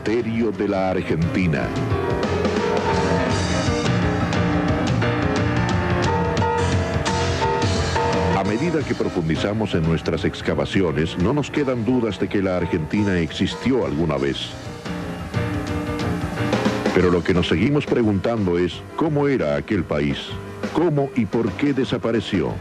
misterio de la Argentina. A medida que profundizamos en nuestras excavaciones, no nos quedan dudas de que la Argentina existió alguna vez. Pero lo que nos seguimos preguntando es, ¿cómo era aquel país? ¿Cómo y por qué desapareció?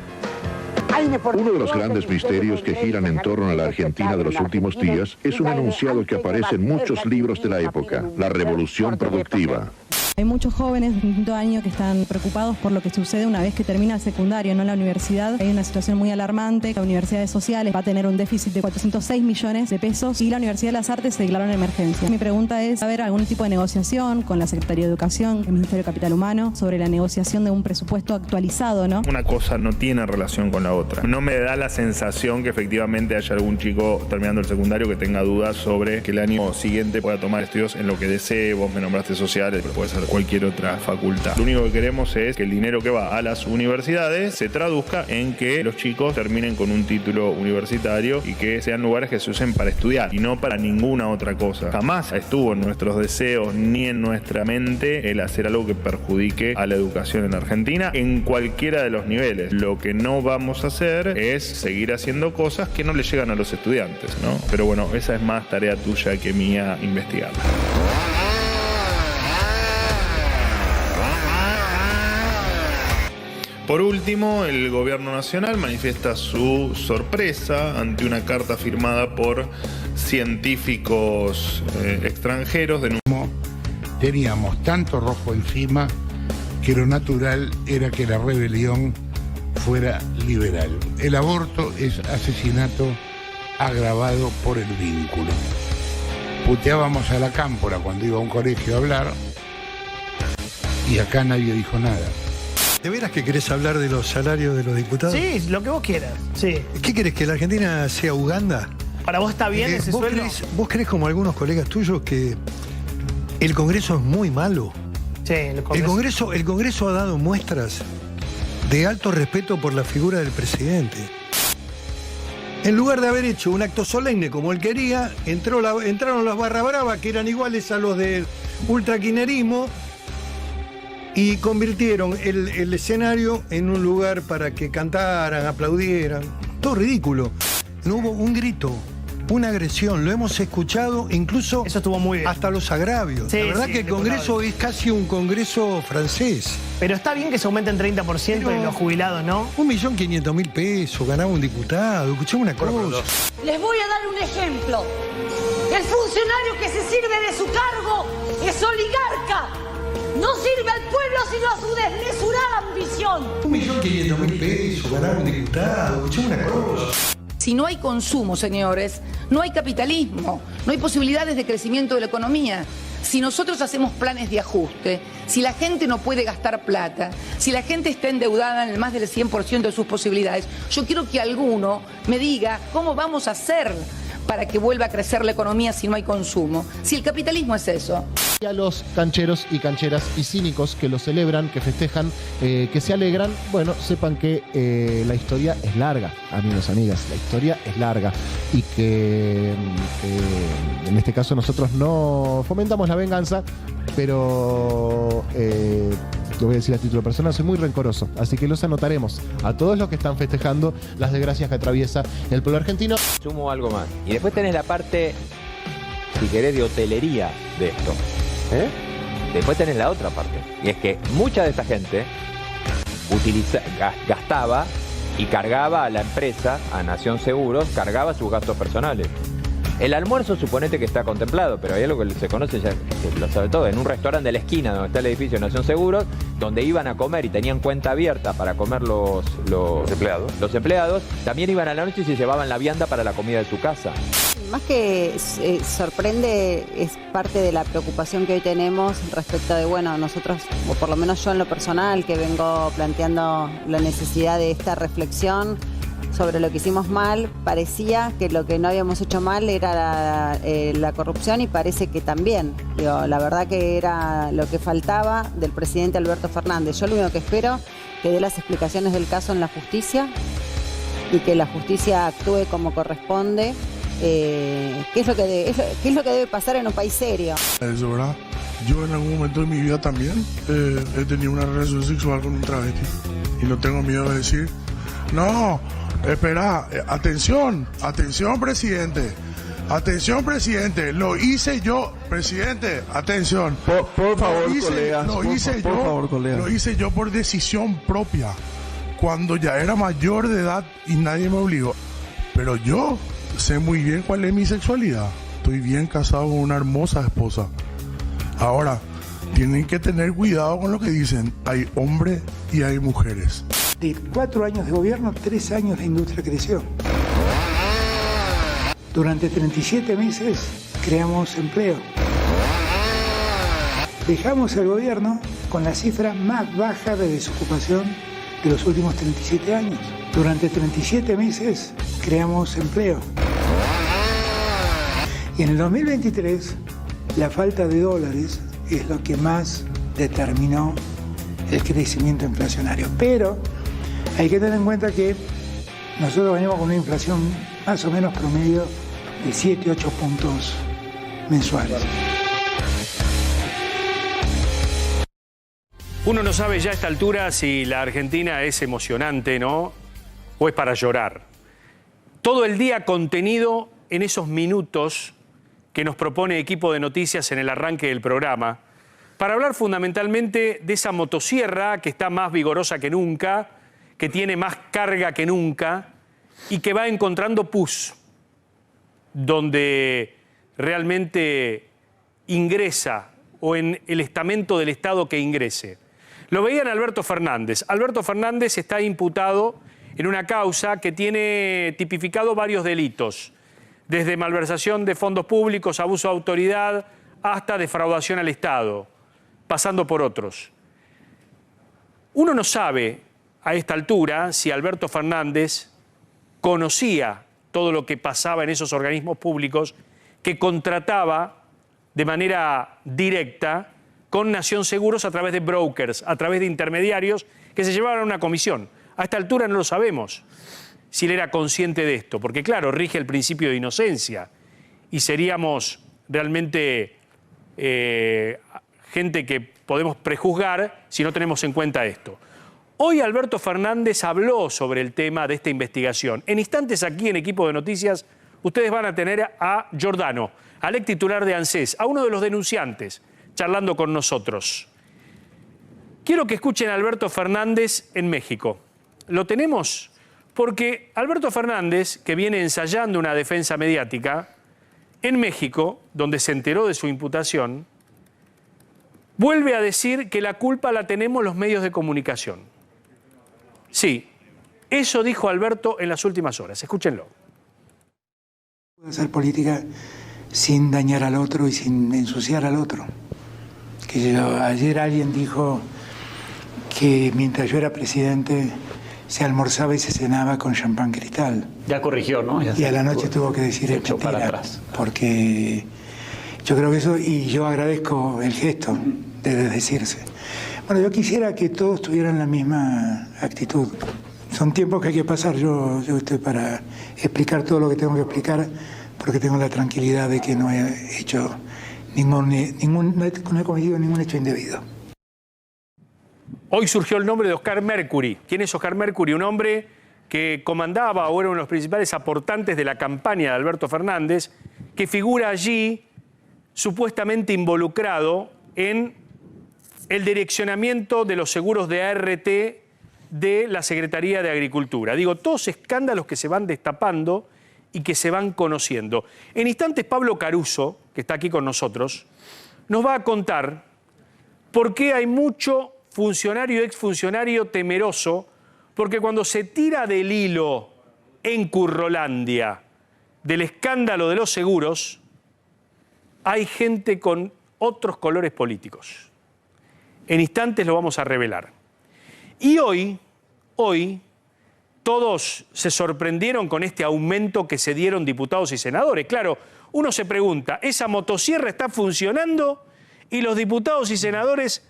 Uno de los grandes misterios que giran en torno a la Argentina de los últimos días es un enunciado que aparece en muchos libros de la época, la revolución productiva. Hay muchos jóvenes de quinto año que están preocupados por lo que sucede una vez que termina el secundario, no la universidad. Hay una situación muy alarmante. La Universidad de Sociales va a tener un déficit de 406 millones de pesos y la Universidad de las Artes se declaró en emergencia. Mi pregunta es, ¿va a haber algún tipo de negociación con la Secretaría de Educación, el Ministerio de Capital Humano, sobre la negociación de un presupuesto actualizado, ¿no? Una cosa no tiene relación con la otra. No me da la sensación que efectivamente haya algún chico terminando el secundario que tenga dudas sobre que el año siguiente pueda tomar estudios en lo que desee. Vos me nombraste sociales, pero puede ser cualquier otra facultad. Lo único que queremos es que el dinero que va a las universidades se traduzca en que los chicos terminen con un título universitario y que sean lugares que se usen para estudiar y no para ninguna otra cosa. Jamás estuvo en nuestros deseos ni en nuestra mente el hacer algo que perjudique a la educación en Argentina en cualquiera de los niveles. Lo que no vamos a hacer es seguir haciendo cosas que no le llegan a los estudiantes, ¿no? Pero bueno, esa es más tarea tuya que mía investigarla. Por último, el gobierno nacional manifiesta su sorpresa ante una carta firmada por científicos extranjeros. Teníamos tanto rojo encima que lo natural era que la rebelión fuera liberal. El aborto es asesinato agravado por el vínculo. Puteábamos a la cámpora cuando iba a un colegio a hablar y acá nadie dijo nada. ¿De veras que querés hablar de los salarios de los diputados? Sí, lo que vos quieras, sí. ¿Qué querés, que la Argentina sea Uganda? ¿Para vos está bien ese sueldo? ¿Vos creés, como algunos colegas tuyos, que el Congreso es muy malo? Sí, el Congreso ha dado muestras de alto respeto por la figura del presidente. En lugar de haber hecho un acto solemne como él quería, entraron las barra brava, que eran iguales a los del ultraquinerismo, y convirtieron el escenario en un lugar para que cantaran, aplaudieran. Todo ridículo. No hubo un grito, una agresión. Lo hemos escuchado incluso. Eso estuvo muy bien. Hasta los agravios. Sí, la verdad que el Congreso es casi un Congreso francés. Pero está bien que se aumenten 30% en los jubilados, ¿no? 1.500.000 pesos ganaba un diputado. Escuchame una cosa. Les voy a dar un ejemplo. El funcionario que se sirve de su cargo es oligarca. No sirve al pueblo sino a su desmesurada ambición. 1.500.000 pesos ganaba un diputado. Escuchame una cosa. Si no hay consumo, señores, no hay capitalismo, no hay posibilidades de crecimiento de la economía. Si nosotros hacemos planes de ajuste, si la gente no puede gastar plata, si la gente está endeudada en el más del 100% de sus posibilidades, yo quiero que alguno me diga cómo vamos a hacer para que vuelva a crecer la economía si no hay consumo. Si el capitalismo es eso. Y a los cancheros y cancheras y cínicos que lo celebran, que festejan, que se alegran, bueno, sepan que la historia es larga, amigos, amigas, la historia es larga y que en este caso nosotros no fomentamos la venganza, pero lo voy a decir a título personal, soy muy rencoroso, así que los anotaremos a todos los que están festejando las desgracias que atraviesa el pueblo argentino. Sumo algo más. Y después tenés la parte, si querés, de hotelería de esto. Después tenés la otra parte. Y es que mucha de esta gente gastaba y cargaba a la empresa, a Nación Seguros, cargaba sus gastos personales. El almuerzo suponete que está contemplado, pero hay algo que se conoce, ya que lo sabe todo, en un restaurante de la esquina donde está el edificio de Nación Seguros, donde iban a comer y tenían cuenta abierta para comer los empleados, también iban a la noche y se llevaban la vianda para la comida de su casa. Más que sorprende, es parte de la preocupación que hoy tenemos respecto de, bueno, nosotros, o por lo menos yo en lo personal, que vengo planteando la necesidad de esta reflexión sobre lo que hicimos mal. Parecía que lo que no habíamos hecho mal era la corrupción y parece que también. Digo, la verdad que era lo que faltaba del presidente Alberto Fernández. Yo lo único que espero que dé las explicaciones del caso en la justicia y que la justicia actúe como corresponde qué es lo que debe pasar en un país serio. Eso, ¿verdad? Yo en algún momento de mi vida también he tenido una relación sexual con un travesti y no tengo miedo de decir, no, espera, atención, presidente. Atención, presidente, lo hice yo, presidente, atención. Por favor, colegas. Lo hice yo por decisión propia, cuando ya era mayor de edad y nadie me obligó. Pero yo sé muy bien cuál es mi sexualidad. Estoy bien casado con una hermosa esposa. Ahora, tienen que tener cuidado con lo que dicen. Hay hombres y hay mujeres. De 4 años de gobierno, 3 años la industria creció. Durante 37 meses creamos empleo. Dejamos el gobierno con la cifra más baja de desocupación de los últimos 37 años. Durante 37 meses creamos empleo. Y en el 2023, la falta de dólares es lo que más determinó el crecimiento inflacionario. Pero hay que tener en cuenta que nosotros venimos con una inflación más o menos promedio de 7-8 puntos mensuales. Uno no sabe ya a esta altura si la Argentina es emocionante, ¿no? O es para llorar. Todo el día contenido en esos minutos que nos propone Equipo de Noticias en el arranque del programa, para hablar fundamentalmente de esa motosierra que está más vigorosa que nunca, que tiene más carga que nunca y que va encontrando pus, donde realmente ingresa o en el estamento del Estado que ingrese. Lo veían Alberto Fernández. Alberto Fernández está imputado en una causa que tiene tipificado varios delitos, desde malversación de fondos públicos, abuso de autoridad, hasta defraudación al Estado, pasando por otros. Uno no sabe a esta altura si Alberto Fernández conocía todo lo que pasaba en esos organismos públicos que contrataba de manera directa con Nación Seguros a través de brokers, a través de intermediarios que se llevaban a una comisión. A esta altura no lo sabemos si él era consciente de esto, porque claro, rige el principio de inocencia y seríamos realmente gente que podemos prejuzgar si no tenemos en cuenta esto. Hoy Alberto Fernández habló sobre el tema de esta investigación. En instantes aquí en Equipo de Noticias ustedes van a tener a Giordano, al ex titular de ANSES, a uno de los denunciantes, charlando con nosotros. Quiero que escuchen a Alberto Fernández en México. ¿Lo tenemos? Porque Alberto Fernández, que viene ensayando una defensa mediática, en México, donde se enteró de su imputación, vuelve a decir que la culpa la tenemos los medios de comunicación. Sí, eso dijo Alberto en las últimas horas. Escúchenlo. Puedo hacer política sin dañar al otro y sin ensuciar al otro. Ayer alguien dijo que mientras yo era presidente se almorzaba y se cenaba con champán Cristal. Ya corrigió, ¿no? Y a la noche tuvo que decir es mentira, para atrás. Porque yo creo que eso, y yo agradezco el gesto de desdecirse. Bueno, yo quisiera que todos tuvieran la misma actitud. Son tiempos que hay que pasar. Yo estoy para explicar todo lo que tengo que explicar, porque tengo la tranquilidad de que no he hecho no he cometido ningún hecho indebido. Hoy surgió el nombre de Oscar Mercury. ¿Quién es Oscar Mercury? Un hombre que comandaba o era uno de los principales aportantes de la campaña de Alberto Fernández, que figura allí supuestamente involucrado en el direccionamiento de los seguros de ART de la Secretaría de Agricultura. Digo, todos escándalos que se van destapando y que se van conociendo. En instantes, Pablo Caruso, que está aquí con nosotros, nos va a contar por qué hay mucho funcionario y exfuncionario temeroso, porque cuando se tira del hilo en Currolandia del escándalo de los seguros, hay gente con otros colores políticos. En instantes lo vamos a revelar. Y hoy, todos se sorprendieron con este aumento que se dieron diputados y senadores. Claro, uno se pregunta, ¿esa motosierra está funcionando? Y los diputados y senadores,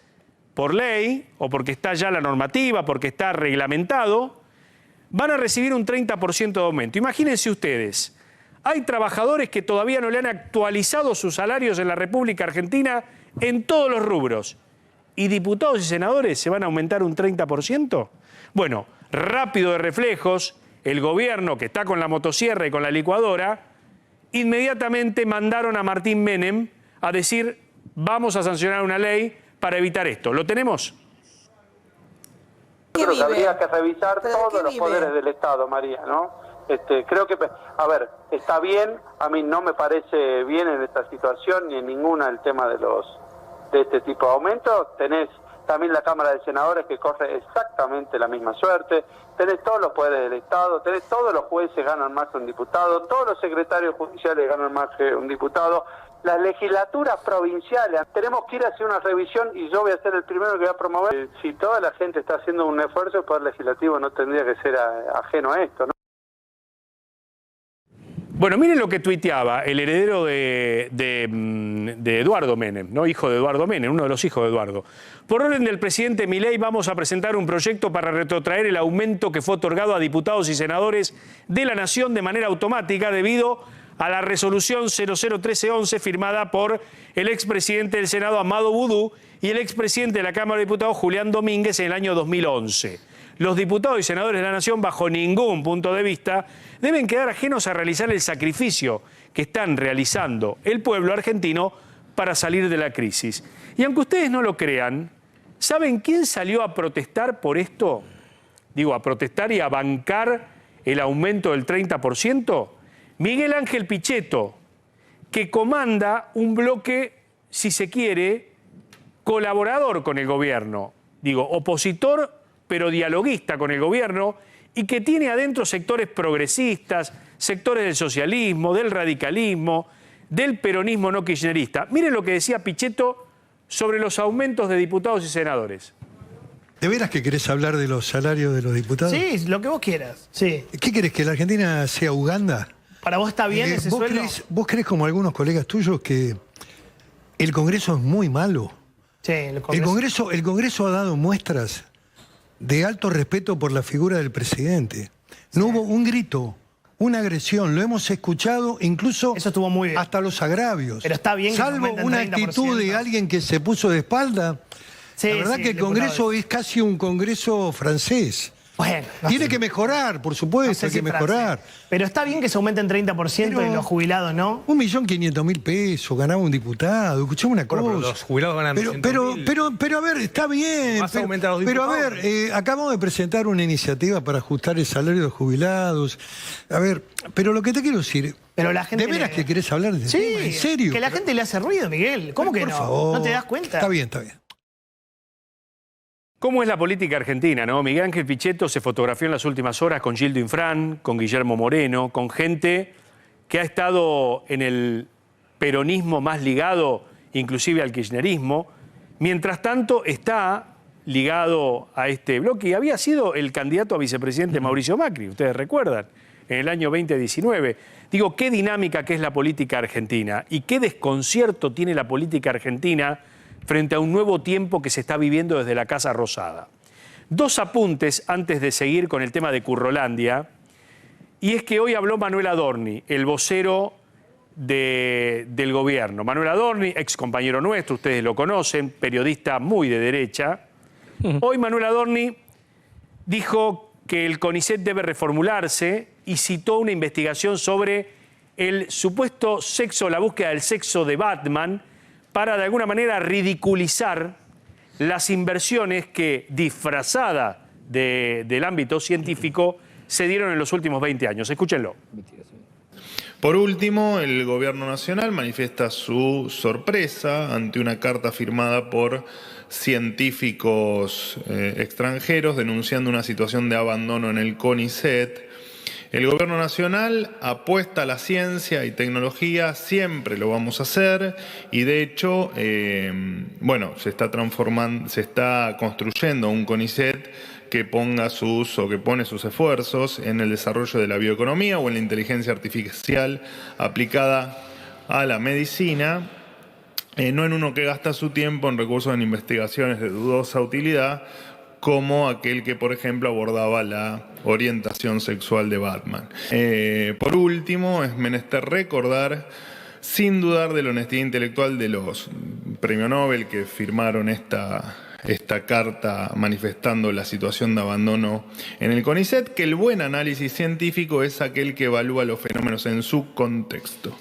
por ley, o porque está ya la normativa, porque está reglamentado, van a recibir un 30% de aumento. Imagínense ustedes, Hay trabajadores que todavía no le han actualizado sus salarios en la República Argentina en todos los rubros. ¿Y diputados y senadores se van a aumentar un 30%? Bueno, rápido de reflejos, el gobierno que está con la motosierra y con la licuadora, inmediatamente mandaron a Martín Menem a decir, vamos a sancionar una ley para evitar esto. ¿Lo tenemos? Creo que habría que revisar todos los poderes del Estado, María, ¿no? Creo que, a ver, está bien, a mí no me parece bien en esta situación ni en ninguna el tema de este tipo de aumentos. Tenés también la Cámara de Senadores que corre exactamente la misma suerte, tenés todos los poderes del Estado, tenés todos los jueces ganan más que un diputado, todos los secretarios judiciales ganan más que un diputado, las legislaturas provinciales, tenemos que ir a hacer una revisión y yo voy a ser el primero que voy a promover. Si toda la gente está haciendo un esfuerzo, el Poder Legislativo no tendría que ser ajeno a esto, ¿no? Bueno, miren lo que tuiteaba el heredero de Eduardo Menem, ¿no? Hijo de Eduardo Menem, uno de los hijos de Eduardo. Por orden del presidente Milei vamos a presentar un proyecto para retrotraer el aumento que fue otorgado a diputados y senadores de la Nación de manera automática debido a la resolución 001311 firmada por el expresidente del Senado Amado Boudou y el expresidente de la Cámara de Diputados Julián Domínguez en el año 2011. Los diputados y senadores de la Nación, bajo ningún punto de vista, deben quedar ajenos a realizar el sacrificio que están realizando el pueblo argentino para salir de la crisis. Y aunque ustedes no lo crean, ¿saben quién salió a protestar por esto? Digo, a protestar y a bancar el aumento del 30%. Miguel Ángel Pichetto, que comanda un bloque, si se quiere, colaborador con el gobierno. Digo, opositor pero dialoguista con el gobierno y que tiene adentro sectores progresistas, sectores del socialismo, del radicalismo, del peronismo no kirchnerista. Miren lo que decía Pichetto sobre los aumentos de diputados y senadores. ¿De veras que querés hablar de los salarios de los diputados? Sí, lo que vos quieras. Sí. ¿Qué querés, que la Argentina sea Uganda? ¿Para vos está bien ese sueldo? ¿Vos crees, como algunos colegas tuyos, que el Congreso es muy malo? Sí, el Congreso ha dado muestras de alto respeto por la figura del presidente. No hubo un grito, una agresión, lo hemos escuchado incluso eso estuvo muy bien. Hasta los agravios. Pero está bien que salvo una actitud de alguien que se puso de espalda. Sí, la verdad que el Congreso es casi un Congreso francés. Bueno, tiene que mejorar, por supuesto, hay que mejorar. Pero está bien que se aumenten 30% y los jubilados, ¿no? 1.500.000 pesos ganaba un diputado. Escuchame una cosa. Pero los jubilados ganan pero a ver, está bien. Pero a ver, acabamos de presentar una iniciativa para ajustar el salario de los jubilados. A ver, pero lo que te quiero decir, pero la gente ¿de veras que querés hablar de sí, tema? ¿En serio? Que la gente le hace ruido, Miguel. ¿Cómo que no? Por favor. ¿No te das cuenta? Está bien, está bien. ¿Cómo es la política argentina, no? Miguel Ángel Pichetto se fotografió en las últimas horas con Gildo Infran, con Guillermo Moreno, con gente que ha estado en el peronismo más ligado inclusive al kirchnerismo. Mientras tanto está ligado a este bloque y había sido el candidato a vicepresidente Mauricio Macri, ustedes recuerdan, en el año 2019. Digo, qué dinámica que es la política argentina y qué desconcierto tiene la política argentina frente a un nuevo tiempo que se está viviendo desde la Casa Rosada. Dos apuntes antes de seguir con el tema de Currolandia, y es que hoy habló Manuel Adorni, el vocero del gobierno. Manuel Adorni, ex compañero nuestro, ustedes lo conocen, periodista muy de derecha. Hoy Manuel Adorni dijo que el CONICET debe reformularse y citó una investigación sobre el supuesto sexo, la búsqueda del sexo de Batman, para de alguna manera ridiculizar las inversiones que, disfrazadas del ámbito científico, se dieron en los últimos 20 años. Escúchenlo. Por último, el Gobierno Nacional manifiesta su sorpresa ante una carta firmada por científicos extranjeros denunciando una situación de abandono en el CONICET. El Gobierno Nacional apuesta a la ciencia y tecnología, siempre lo vamos a hacer, y de hecho, se está construyendo un CONICET que pone sus esfuerzos en el desarrollo de la bioeconomía o en la inteligencia artificial aplicada a la medicina, no en uno que gasta su tiempo en recursos en investigaciones de dudosa utilidad, como aquel que, por ejemplo, abordaba la orientación sexual de Batman. Por último, es menester recordar, sin dudar de la honestidad intelectual de los premios Nobel que firmaron esta carta manifestando la situación de abandono en el CONICET, que el buen análisis científico es aquel que evalúa los fenómenos en su contexto.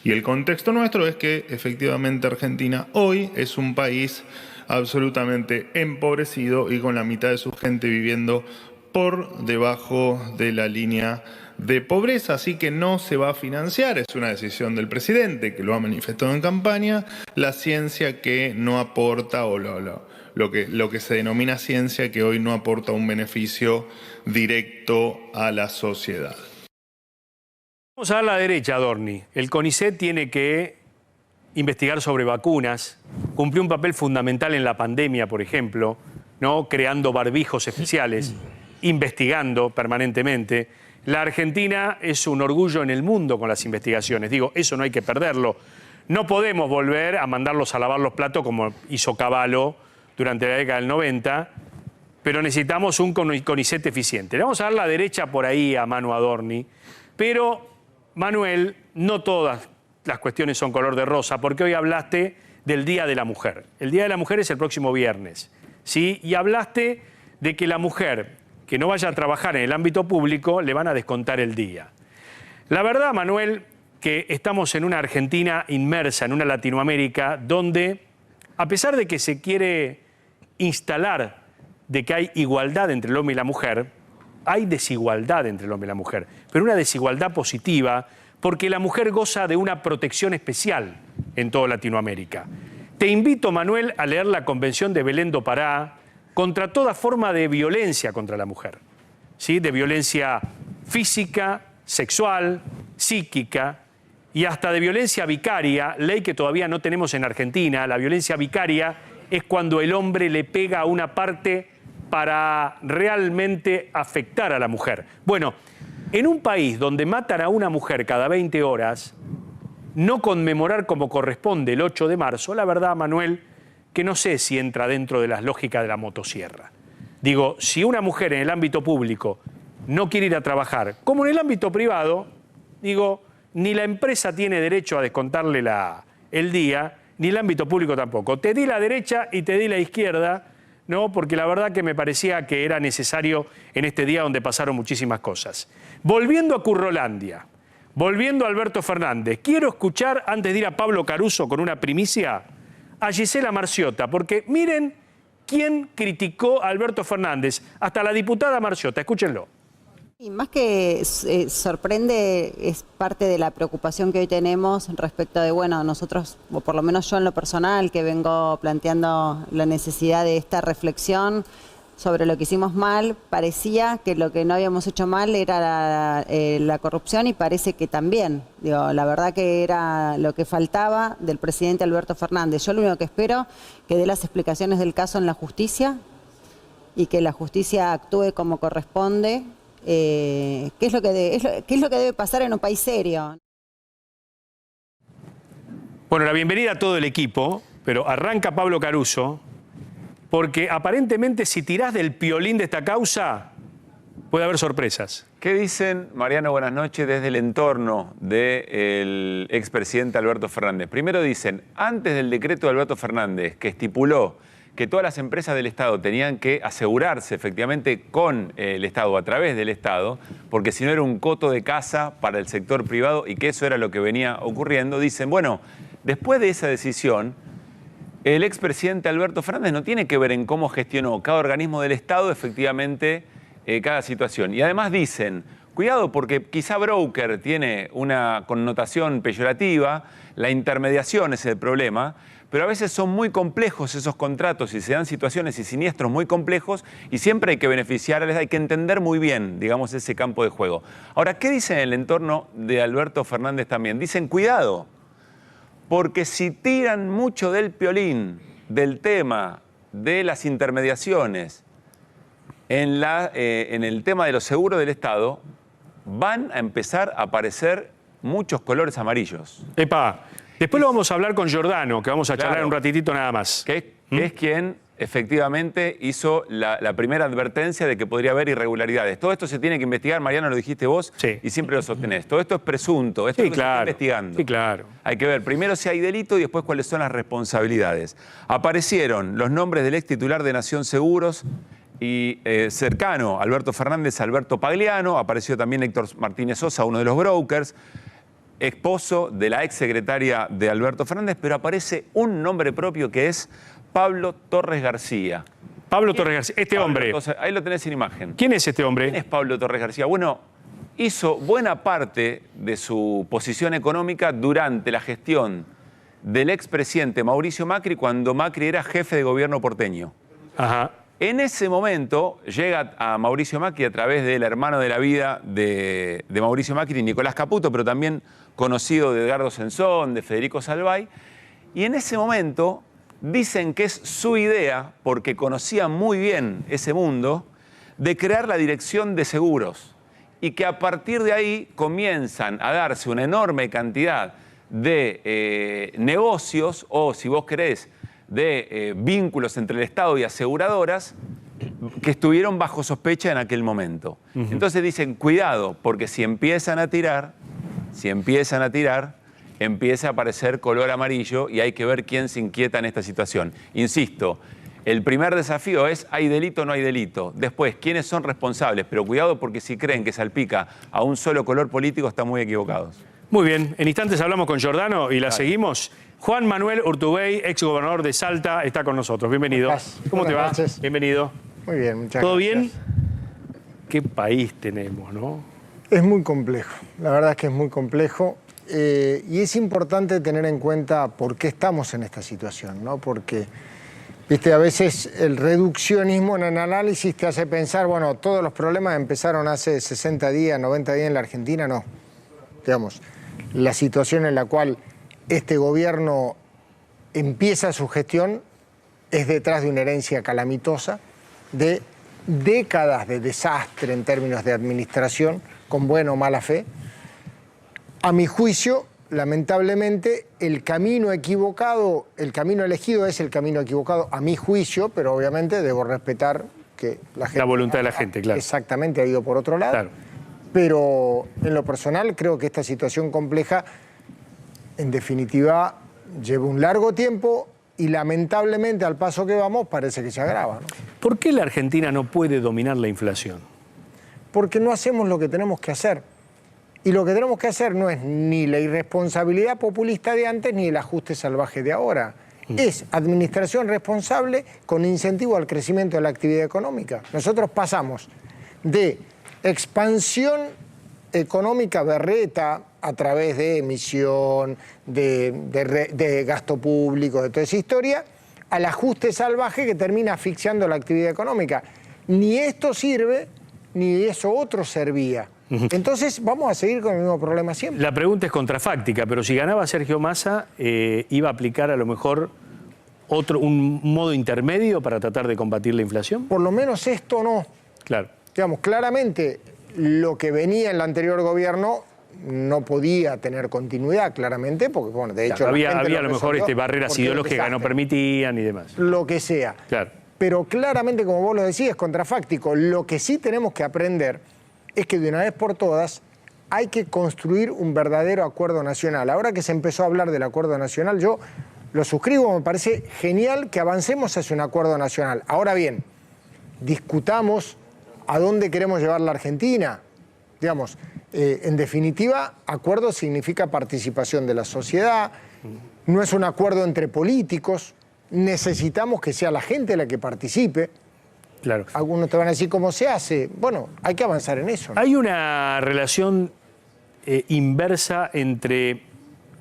Y el contexto nuestro es que efectivamente Argentina hoy es un país absolutamente empobrecido y con la mitad de su gente viviendo por debajo de la línea de pobreza, así que no se va a financiar, es una decisión del presidente que lo ha manifestado en campaña, la ciencia que no aporta o lo que se denomina ciencia que hoy no aporta un beneficio directo a la sociedad. Vamos a dar la derecha, Adorni. El CONICET tiene que investigar sobre vacunas, cumplió un papel fundamental en la pandemia, por ejemplo, ¿no? Creando barbijos especiales, investigando permanentemente. La Argentina es un orgullo en el mundo con las investigaciones. Digo, eso no hay que perderlo. No podemos volver a mandarlos a lavar los platos como hizo Cavallo durante la década del 90, pero necesitamos un CONICET eficiente. Le vamos a dar la derecha por ahí a Manu Adorni, pero, Manuel, no todas las cuestiones son color de rosa, porque hoy hablaste del Día de la Mujer. El Día de la Mujer es el próximo viernes, ¿sí? Y hablaste de que la mujer que no vaya a trabajar en el ámbito público le van a descontar el día. La verdad, Manuel, que estamos en una Argentina inmersa, en una Latinoamérica, donde, a pesar de que se quiere instalar de que hay igualdad entre el hombre y la mujer, hay desigualdad entre el hombre y la mujer, pero una desigualdad positiva, porque la mujer goza de una protección especial en toda Latinoamérica. Te invito, Manuel, a leer la Convención de Belén do Pará contra toda forma de violencia contra la mujer, ¿sí? De violencia física, sexual, psíquica y hasta de violencia vicaria, ley que todavía no tenemos en Argentina. La violencia vicaria es cuando el hombre le pega a una parte para realmente afectar a la mujer. Bueno, en un país donde matan a una mujer cada 20 horas, no conmemorar como corresponde el 8 de marzo, la verdad, Manuel, que no sé si entra dentro de las lógicas de la motosierra. Digo, si una mujer en el ámbito público no quiere ir a trabajar, como en el ámbito privado, digo, ni la empresa tiene derecho a descontarle el día, ni el ámbito público tampoco. Te di la derecha y te di la izquierda, ¿no? Porque la verdad que me parecía que era necesario en este día donde pasaron muchísimas cosas. Volviendo a Currolandia, volviendo a Alberto Fernández, quiero escuchar, antes de ir a Pablo Caruso con una primicia, a Gisela Marciota, porque miren quién criticó a Alberto Fernández, hasta la diputada Marciota, escúchenlo. Y más que sorprende, es parte de la preocupación que hoy tenemos respecto de, bueno, nosotros, o por lo menos yo en lo personal, que vengo planteando la necesidad de esta reflexión sobre lo que hicimos mal. Parecía que lo que no habíamos hecho mal era la corrupción, y parece que también. Digo, la verdad que era lo que faltaba del presidente Alberto Fernández. Yo lo único que espero que dé las explicaciones del caso en la justicia y que la justicia actúe como corresponde. ¿Qué es lo que debe pasar en un país serio? Bueno, la bienvenida a todo el equipo, pero arranca Pablo Caruso, porque aparentemente si tirás del piolín de esta causa, puede haber sorpresas. ¿Qué dicen, Mariano, buenas noches, desde el entorno del expresidente Alberto Fernández? Primero dicen, antes del decreto de Alberto Fernández, que estipuló que todas las empresas del Estado tenían que asegurarse efectivamente con el Estado, a través del Estado, porque si no era un coto de caza para el sector privado y que eso era lo que venía ocurriendo, dicen, bueno, después de esa decisión, el expresidente Alberto Fernández no tiene que ver en cómo gestionó cada organismo del Estado efectivamente cada situación. Y además dicen, cuidado porque quizá broker tiene una connotación peyorativa, la intermediación es el problema, pero a veces son muy complejos esos contratos y se dan situaciones y siniestros muy complejos y siempre hay que beneficiarles, hay que entender muy bien, digamos, ese campo de juego. Ahora, ¿qué dicen en el entorno de Alberto Fernández también? Dicen, cuidado, porque si tiran mucho del piolín, del tema de las intermediaciones, en el tema de los seguros del Estado, van a empezar a aparecer muchos colores amarillos. Epa, después lo vamos a hablar con Giordano, que vamos a charlar un ratitito nada más. Que es quien efectivamente hizo la primera advertencia de que podría haber irregularidades. Todo esto se tiene que investigar, Mariano, lo dijiste vos, y siempre lo sostenés. Todo esto es presunto, esto es lo que se está investigando. Sí, claro. Hay que ver primero si hay delito y después cuáles son las responsabilidades. Aparecieron los nombres del ex titular de Nación Seguros y cercano, Alberto Fernández, Alberto Pagliano. Apareció también Héctor Martínez Sosa, uno de los brokers, esposo de la ex secretaria de Alberto Fernández, pero aparece un nombre propio que es Pablo Torres García. Pablo Torres García, este hombre. Ahí lo tenés en imagen. ¿Quién es este hombre? ¿Quién es Pablo Torres García? Bueno, hizo buena parte de su posición económica durante la gestión del expresidente Mauricio Macri cuando Macri era jefe de gobierno porteño. Ajá. En ese momento llega a Mauricio Macri a través del hermano de la vida de Mauricio Macri, Nicolás Caputo, pero también conocido de Edgardo Sensón, de Federico Salvay. Y en ese momento dicen que es su idea, porque conocía muy bien ese mundo, de crear la dirección de seguros. Y que a partir de ahí comienzan a darse una enorme cantidad de negocios, o si vos querés, de vínculos entre el Estado y aseguradoras que estuvieron bajo sospecha en aquel momento. Entonces dicen, cuidado, porque si empiezan a tirar, empieza a aparecer color amarillo y hay que ver quién se inquieta en esta situación. Insisto, el primer desafío es, ¿hay delito o no hay delito? Después, ¿quiénes son responsables? Pero cuidado porque si creen que salpica a un solo color político, están muy equivocados. Muy bien, en instantes hablamos con Giordano y la seguimos. Juan Manuel Urtubey, ex gobernador de Salta, está con nosotros. Bienvenido. ¿Cómo te va? Bienvenido. Muy bien, muchas gracias. ¿Todo bien? ¿Qué país tenemos, no? Es muy complejo, la verdad es que es muy complejo. Y es importante tener en cuenta por qué estamos en esta situación, ¿no? Porque, viste, a veces el reduccionismo en el análisis te hace pensar, bueno, todos los problemas empezaron hace 60 días, 90 días en la Argentina, no. Digamos, la situación en la cual este gobierno empieza su gestión es detrás de una herencia calamitosa de décadas de desastre en términos de administración, con buena o mala fe. A mi juicio, lamentablemente, el camino equivocado, el camino elegido es el camino equivocado, a mi juicio, pero obviamente debo respetar que la gente... La voluntad de la gente, claro. Exactamente, ha ido por otro lado. Claro. Pero en lo personal creo que esta situación compleja, en definitiva, lleva un largo tiempo y lamentablemente al paso que vamos parece que se agrava, ¿no? ¿Por qué la Argentina no puede dominar la inflación? Porque no hacemos lo que tenemos que hacer. Y lo que tenemos que hacer no es ni la irresponsabilidad populista de antes ni el ajuste salvaje de ahora. Es administración responsable con incentivo al crecimiento de la actividad económica. Nosotros pasamos de expansión económica berreta a través de emisión, de gasto público, de toda esa historia, al ajuste salvaje que termina asfixiando la actividad económica. Ni esto sirve, ni eso otro servía. Entonces vamos a seguir con el mismo problema siempre. La pregunta es contrafáctica, pero si ganaba Sergio Massa, ¿iba a aplicar a lo mejor un modo intermedio para tratar de combatir la inflación? Por lo menos esto no. Claro. Digamos, claramente lo que venía en el anterior gobierno no podía tener continuidad, claramente, porque, bueno, de hecho... Claro, había a lo mejor barreras ideológicas que no permitían y demás. Lo que sea. Claro. Pero claramente, como vos lo decís, es contrafáctico. Lo que sí tenemos que aprender es que de una vez por todas hay que construir un verdadero acuerdo nacional. Ahora que se empezó a hablar del acuerdo nacional, yo lo suscribo, me parece genial que avancemos hacia un acuerdo nacional. Ahora bien, discutamos a dónde queremos llevar la Argentina. Digamos, en definitiva, acuerdo significa participación de la sociedad, no es un acuerdo entre políticos, necesitamos que sea la gente la que participe. Claro. Algunos te van a decir cómo se hace. Bueno, hay que avanzar en eso, ¿no? Hay una relación inversa entre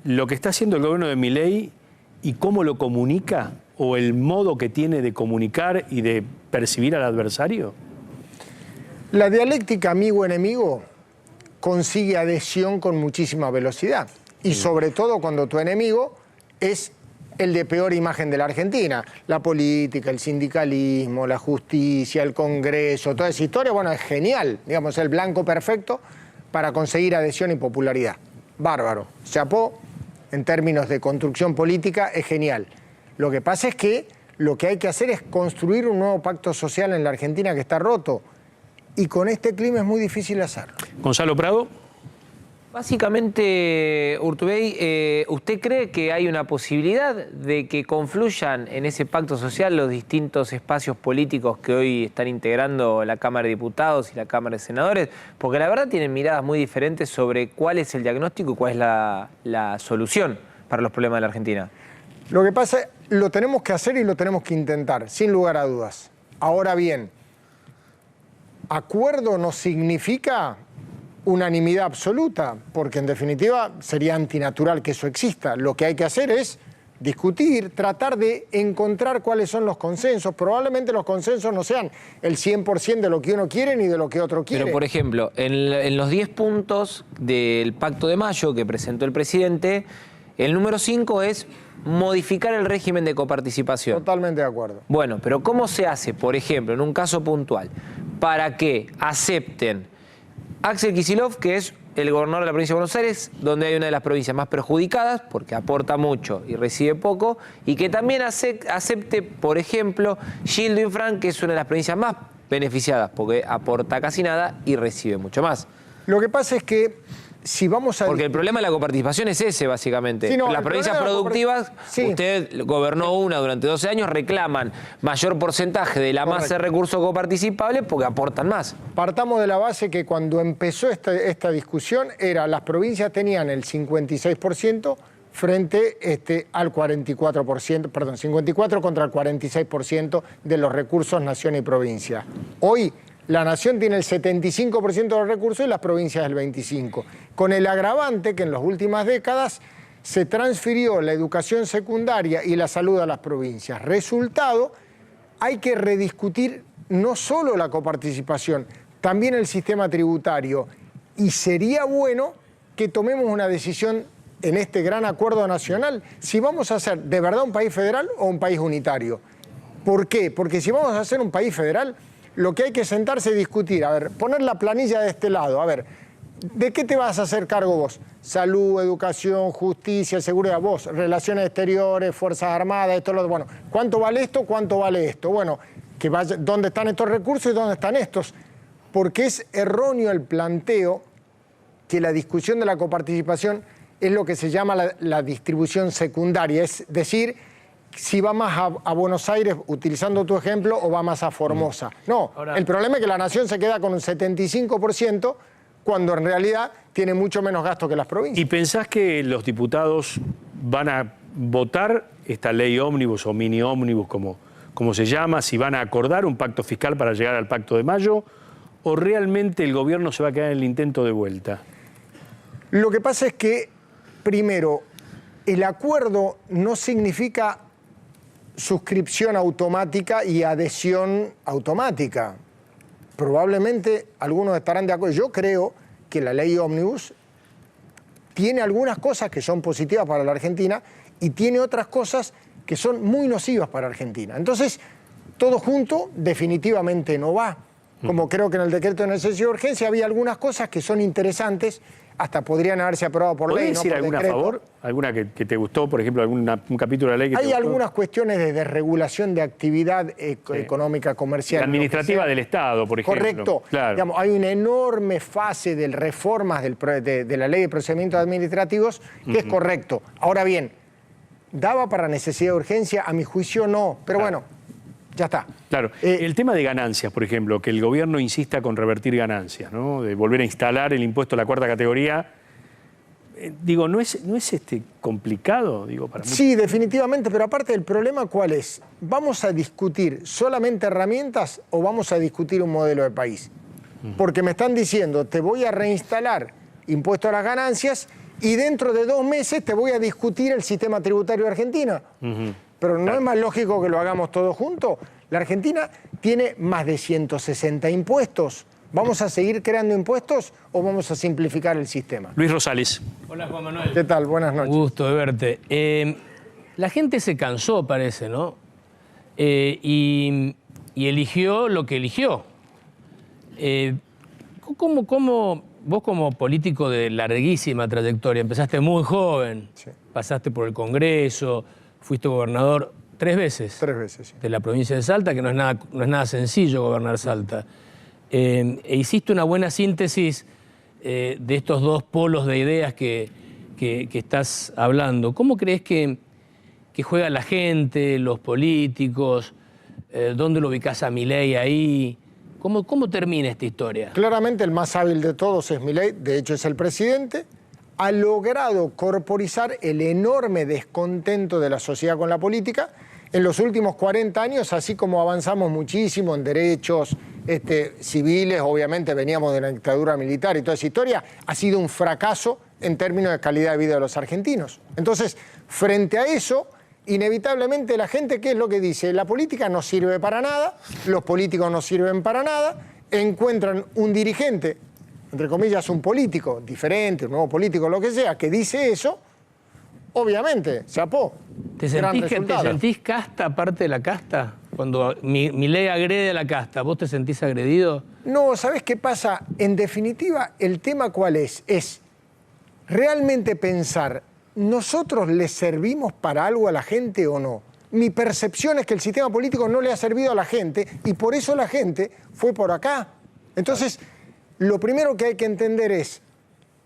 lo que está haciendo el gobierno de Milei y cómo lo comunica, o el modo que tiene de comunicar y de percibir al adversario. La dialéctica amigo-enemigo consigue adhesión con muchísima velocidad. Y sobre todo cuando tu enemigo es el de peor imagen de la Argentina. La política, el sindicalismo, la justicia, el Congreso, toda esa historia, bueno, es genial. Digamos, el blanco perfecto para conseguir adhesión y popularidad. Bárbaro. Chapó, en términos de construcción política, es genial. Lo que pasa es que lo que hay que hacer es construir un nuevo pacto social en la Argentina que está roto. Y con este clima es muy difícil hacerlo. Gonzalo Prado. Básicamente, Urtubey, ¿usted cree que hay una posibilidad de que confluyan en ese pacto social los distintos espacios políticos que hoy están integrando la Cámara de Diputados y la Cámara de Senadores? Porque la verdad tienen miradas muy diferentes sobre cuál es el diagnóstico y cuál es la solución para los problemas de la Argentina. Lo que pasa es, lo tenemos que hacer y lo tenemos que intentar, sin lugar a dudas. Ahora bien, acuerdo no significa unanimidad absoluta, porque en definitiva sería antinatural que eso exista. Lo que hay que hacer es discutir, tratar de encontrar cuáles son los consensos. Probablemente los consensos no sean el 100% de lo que uno quiere ni de lo que otro quiere. Pero, por ejemplo, en los 10 puntos del Pacto de Mayo que presentó el presidente, el número 5 es modificar el régimen de coparticipación. Totalmente de acuerdo. Bueno, pero ¿cómo se hace, por ejemplo, en un caso puntual, para que acepten Axel Kicillof, que es el gobernador de la provincia de Buenos Aires, donde hay una de las provincias más perjudicadas, porque aporta mucho y recibe poco, y que también acepte, por ejemplo, Gildo Infran, que es una de las provincias más beneficiadas, porque aporta casi nada y recibe mucho más? Lo que pasa es que si vamos a... Porque el problema de la coparticipación es ese, básicamente. Sí, no, las provincias productivas, sí. Usted gobernó una durante 12 años, reclaman mayor porcentaje de la masa de recursos coparticipables porque aportan más. Partamos de la base que cuando empezó esta discusión, las provincias tenían el 56% frente al 44%, perdón, 54 contra el 46% de los recursos nación y provincia. Hoy la nación tiene el 75% de los recursos y las provincias el 25%. Con el agravante que en las últimas décadas se transfirió la educación secundaria y la salud a las provincias. Resultado, hay que rediscutir no solo la coparticipación, también el sistema tributario. Y sería bueno que tomemos una decisión en este gran acuerdo nacional, si vamos a hacer de verdad un país federal o un país unitario. ¿Por qué? Porque si vamos a hacer un país federal, lo que hay que sentarse y discutir, a ver, poner la planilla de este lado, a ver, ¿de qué te vas a hacer cargo vos? Salud, educación, justicia, seguridad, vos, relaciones exteriores, Fuerzas Armadas, esto, lo bueno, ¿cuánto vale esto? ¿Cuánto vale esto? Bueno, que vaya, ¿dónde están estos recursos y dónde están estos? Porque es erróneo el planteo que la discusión de la coparticipación es lo que se llama la distribución secundaria, es decir, si va más a Buenos Aires, utilizando tu ejemplo, o va más a Formosa. No, el problema es que la nación se queda con un 75% cuando en realidad tiene mucho menos gasto que las provincias. ¿Y pensás que los diputados van a votar esta ley ómnibus o mini ómnibus, como se llama, si van a acordar un pacto fiscal para llegar al Pacto de Mayo, o realmente el gobierno se va a quedar en el intento de vuelta? Lo que pasa es que, primero, el acuerdo no significa suscripción automática y adhesión automática. Probablemente algunos estarán de acuerdo. Yo creo que la ley ómnibus tiene algunas cosas que son positivas para la Argentina y tiene otras cosas que son muy nocivas para Argentina. Entonces, todo junto definitivamente no va. Como creo que en el decreto de necesidad de urgencia había algunas cosas que son interesantes, hasta podrían haberse aprobado por ley. ¿Puedes decir alguna a favor? ¿Alguna que te gustó, por ejemplo, un capítulo de la ley que te gustó? Hay algunas cuestiones de desregulación de actividad económica, comercial. La administrativa del Estado, por ejemplo. Correcto. Claro. Digamos, hay una enorme fase de reformas de la ley de procedimientos administrativos que es correcto. Ahora bien, ¿daba para necesidad de urgencia? A mi juicio no, pero bueno, ya está. Claro. El tema de ganancias, por ejemplo, que el gobierno insista con revertir ganancias, ¿no? De volver a instalar el impuesto a la cuarta categoría. Digo, ¿no es complicado? Para sí, definitivamente, pero aparte del problema, ¿cuál es? ¿Vamos a discutir solamente herramientas o vamos a discutir un modelo de país? Porque me están diciendo, te voy a reinstalar impuesto a las ganancias y dentro de 2 meses te voy a discutir el sistema tributario de Argentina. Pero ¿no es más lógico que lo hagamos todos juntos? La Argentina tiene más de 160 impuestos. ¿Vamos a seguir creando impuestos o vamos a simplificar el sistema? Luis Rosales. Hola, Juan Manuel. ¿Qué tal? Buenas noches. Gusto de verte. La gente se cansó, parece, ¿no? Y eligió lo que eligió. ¿Cómo vos como político de larguísima trayectoria, empezaste muy joven, pasaste por el Congreso, fuiste gobernador, 3 veces. 3 veces, sí. De la provincia de Salta, que no es nada sencillo gobernar Salta. E hiciste una buena síntesis de estos dos polos de ideas que estás hablando. ¿Cómo crees que juega la gente, los políticos? ¿Dónde lo ubicás a Milei ahí? ¿Cómo termina esta historia? Claramente el más hábil de todos es Milei, de hecho es el presidente. Ha logrado corporizar el enorme descontento de la sociedad con la política. En los últimos 40 años, así como avanzamos muchísimo en derechos civiles, obviamente veníamos de la dictadura militar y toda esa historia, ha sido un fracaso en términos de calidad de vida de los argentinos. Entonces, frente a eso, inevitablemente la gente, ¿qué es lo que dice? La política no sirve para nada, los políticos no sirven para nada, encuentran un dirigente, entre comillas, un político diferente, un nuevo político, lo que sea, que dice eso, obviamente, chapó. ¿Te sentís casta, parte de la casta? Cuando Milei agrede a la casta, ¿vos te sentís agredido? No, ¿sabés qué pasa? En definitiva, el tema ¿cuál es? Es realmente pensar, ¿nosotros le servimos para algo a la gente o no? Mi percepción es que el sistema político no le ha servido a la gente y por eso la gente fue por acá. Entonces, lo primero que hay que entender es,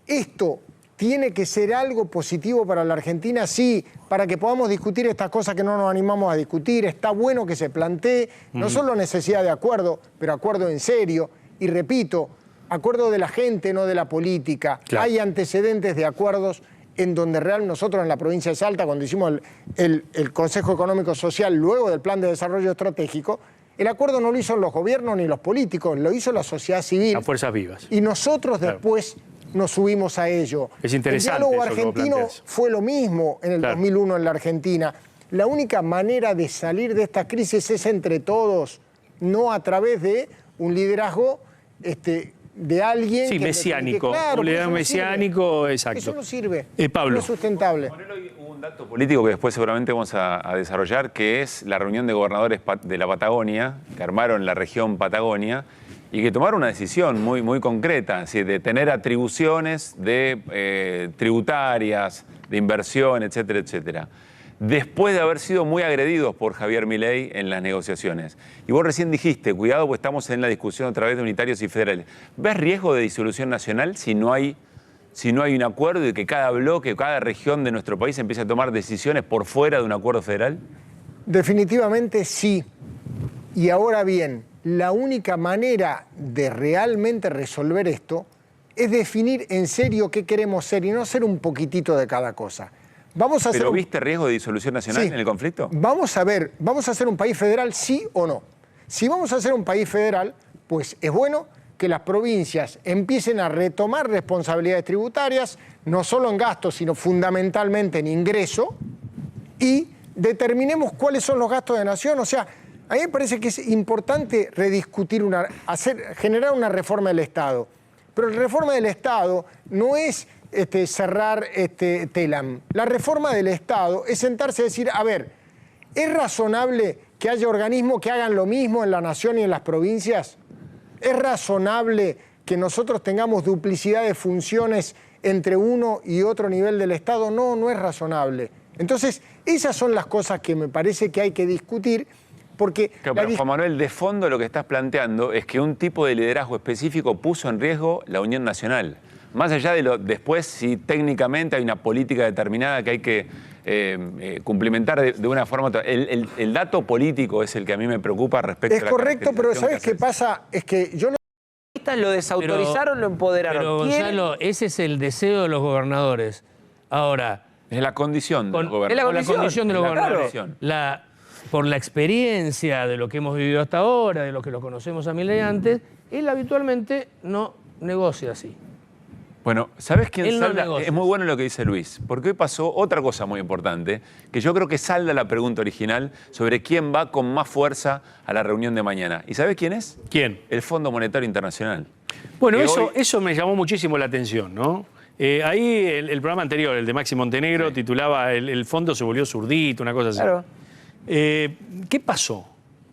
¿esto tiene que ser algo positivo para la Argentina? Sí, para que podamos discutir estas cosas que no nos animamos a discutir. Está bueno que se plantee no solo necesidad de acuerdo, pero acuerdo en serio. Y repito, acuerdo de la gente, no de la política. Claro. Hay antecedentes de acuerdos en donde nosotros en la provincia de Salta, cuando hicimos el Consejo Económico Social, luego del Plan de Desarrollo Estratégico, el acuerdo no lo hizo los gobiernos ni los políticos, lo hizo la sociedad civil. Las fuerzas vivas. Y nosotros después nos subimos a ello. Es interesante. El diálogo argentino fue lo mismo en el 2001 en la Argentina. La única manera de salir de esta crisis es entre todos, no a través de un liderazgo de alguien... Sí, mesiánico. Claro, un liderazgo mesiánico, exacto. Eso no sirve. Pablo. No es sustentable. Hubo un dato político que después seguramente vamos a desarrollar, que es la reunión de gobernadores de la Patagonia, que armaron la región Patagonia, y que tomaron una decisión muy, muy concreta, así, de tener atribuciones tributarias, de inversión, etcétera, etcétera. Después de haber sido muy agredidos por Javier Milei en las negociaciones. Y vos recién dijiste, cuidado, pues estamos en la discusión a través de unitarios y federales. ¿Ves riesgo de disolución nacional si no hay un acuerdo y que cada bloque, cada región de nuestro país empiece a tomar decisiones por fuera de un acuerdo federal? Definitivamente sí. Y ahora bien, la única manera de realmente resolver esto es definir en serio qué queremos ser y no ser un poquitito de cada cosa. ¿Pero viste riesgo de disolución nacional en el conflicto? Vamos a ver, ¿vamos a ser un país federal, sí o no? Si vamos a ser un país federal, pues es bueno que las provincias empiecen a retomar responsabilidades tributarias, no solo en gastos, sino fundamentalmente en ingreso, y determinemos cuáles son los gastos de nación. O sea, a mí me parece que es importante rediscutir, generar una reforma del Estado. Pero la reforma del Estado no es cerrar TELAM. La reforma del Estado es sentarse a decir, a ver, ¿es razonable que haya organismos que hagan lo mismo en la nación y en las provincias? ¿Es razonable que nosotros tengamos duplicidad de funciones entre uno y otro nivel del Estado? No, no es razonable. Entonces, esas son las cosas que me parece que hay que discutir. Porque claro, pero Juan Manuel, de fondo lo que estás planteando es que un tipo de liderazgo específico puso en riesgo la Unión Nacional. Más allá de después, si técnicamente hay una política determinada que hay que cumplimentar de una forma u otra. El dato político es el que a mí me preocupa respecto a la... Es correcto, pero ¿sabes qué pasa? Es que yo ¿Lo desautorizaron o lo empoderaron? Pero Gonzalo, ese es el deseo de los gobernadores. Ahora... Es la condición de los gobernadores. La condición de los gobernadores. Por la experiencia de lo que hemos vivido hasta ahora, de lo que lo conocemos a Milei antes, él habitualmente no negocia así. Bueno, ¿sabés quién salda? Es muy bueno lo que dice Luis, porque hoy pasó otra cosa muy importante, que yo creo que salda la pregunta original sobre quién va con más fuerza a la reunión de mañana. ¿Y sabés quién es? ¿Quién? El Fondo Monetario Internacional. Bueno, eso me llamó muchísimo la atención, ¿no? Ahí el programa anterior, el de Maxi Montenegro, titulaba el fondo se volvió zurdito, una cosa así. Claro. ¿Qué pasó?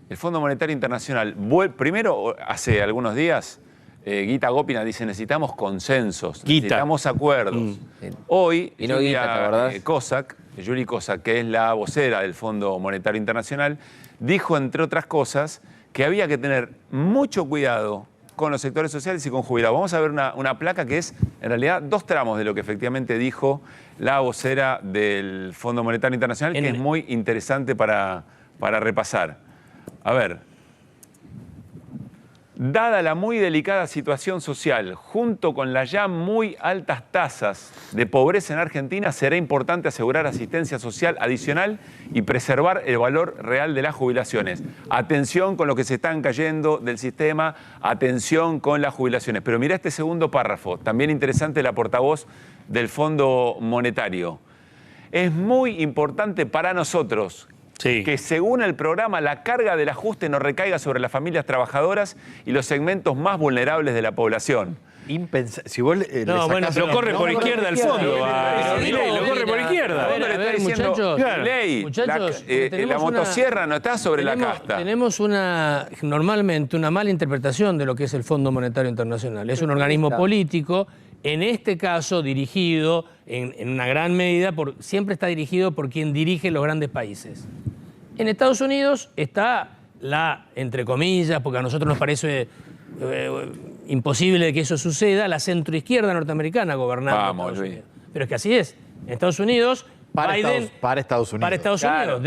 El Fondo Monetario Internacional, primero, hace algunos días, Guita Gópina dice, necesitamos consensos, necesitamos acuerdos. Hoy, y no Guita, ¿verdad? COSAC Juli Cosa, que es la vocera del Fondo Monetario Internacional, dijo, entre otras cosas, que había que tener mucho cuidado con los sectores sociales y con jubilados. Vamos a ver una placa que es, en realidad, 2 tramos de lo que efectivamente dijo la vocera del Fondo Monetario Internacional, que es muy interesante para repasar. A ver. Dada la muy delicada situación social, junto con las ya muy altas tasas de pobreza en Argentina, será importante asegurar asistencia social adicional y preservar el valor real de las jubilaciones. Atención con lo que se están cayendo del sistema, atención con las jubilaciones. Pero mira este segundo párrafo, también interesante, la portavoz del Fondo Monetario. Es muy importante para nosotros que según el programa la carga del ajuste no recaiga sobre las familias trabajadoras y los segmentos más vulnerables de la población. Si vos no, bueno, lo corre por izquierda el fondo. Lo corre por izquierda. Muchachos, la motosierra no está sobre la casta. Tenemos normalmente una mala interpretación de lo que es el Fondo Monetario Internacional. Es un organismo político, en este caso dirigido en una gran medida, siempre está dirigido por quien dirige los grandes países. En Estados Unidos está entre comillas, porque a nosotros nos parece imposible que eso suceda, la centroizquierda norteamericana gobernando Estados Unidos. Pero es que así es. En Estados Unidos, Biden... Para Estados Unidos. Para Estados Unidos.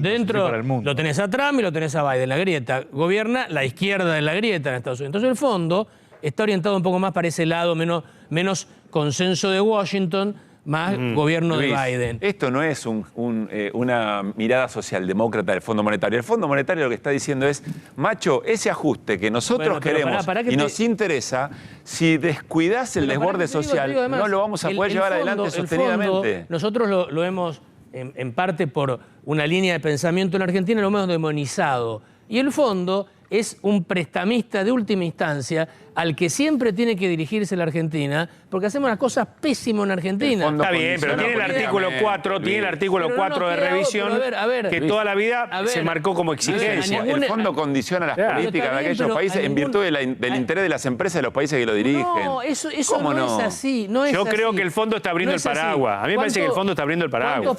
Dentro para el mundo. Lo tenés a Trump y lo tenés a Biden. La grieta gobierna la izquierda de la grieta en Estados Unidos. Entonces el fondo está orientado un poco más para ese lado, menos consenso de Washington, más gobierno de Biden. Esto no es una mirada socialdemócrata del Fondo Monetario. El Fondo Monetario lo que está diciendo es, macho, ese ajuste que nosotros queremos y nos interesa, si descuidás el desborde social, además, no lo vamos a poder llevar adelante sostenidamente. Nosotros lo hemos, en parte por una línea de pensamiento en Argentina, lo hemos demonizado. Y el fondo es un prestamista de última instancia al que siempre tiene que dirigirse la Argentina, porque hacemos las cosas pésimo en Argentina. Está bien, pero tiene el artículo 4, tiene el artículo 4 de revisión, que toda la vida se marcó como exigencia. El fondo condiciona las políticas de aquellos países en virtud del interés de las empresas de los países que lo dirigen. No, eso no es así. Yo creo que el fondo está abriendo el paraguas. A mí me parece que el fondo está abriendo el paraguas.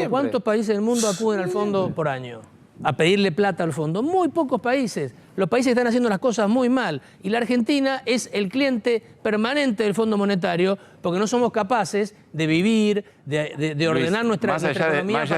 ¿Cuántos países del mundo acuden al fondo por año a pedirle plata al fondo? Muy pocos países. Los países están haciendo las cosas muy mal. Y la Argentina es el cliente permanente del Fondo Monetario porque no somos capaces de vivir, de ordenar nuestra economía. Más allá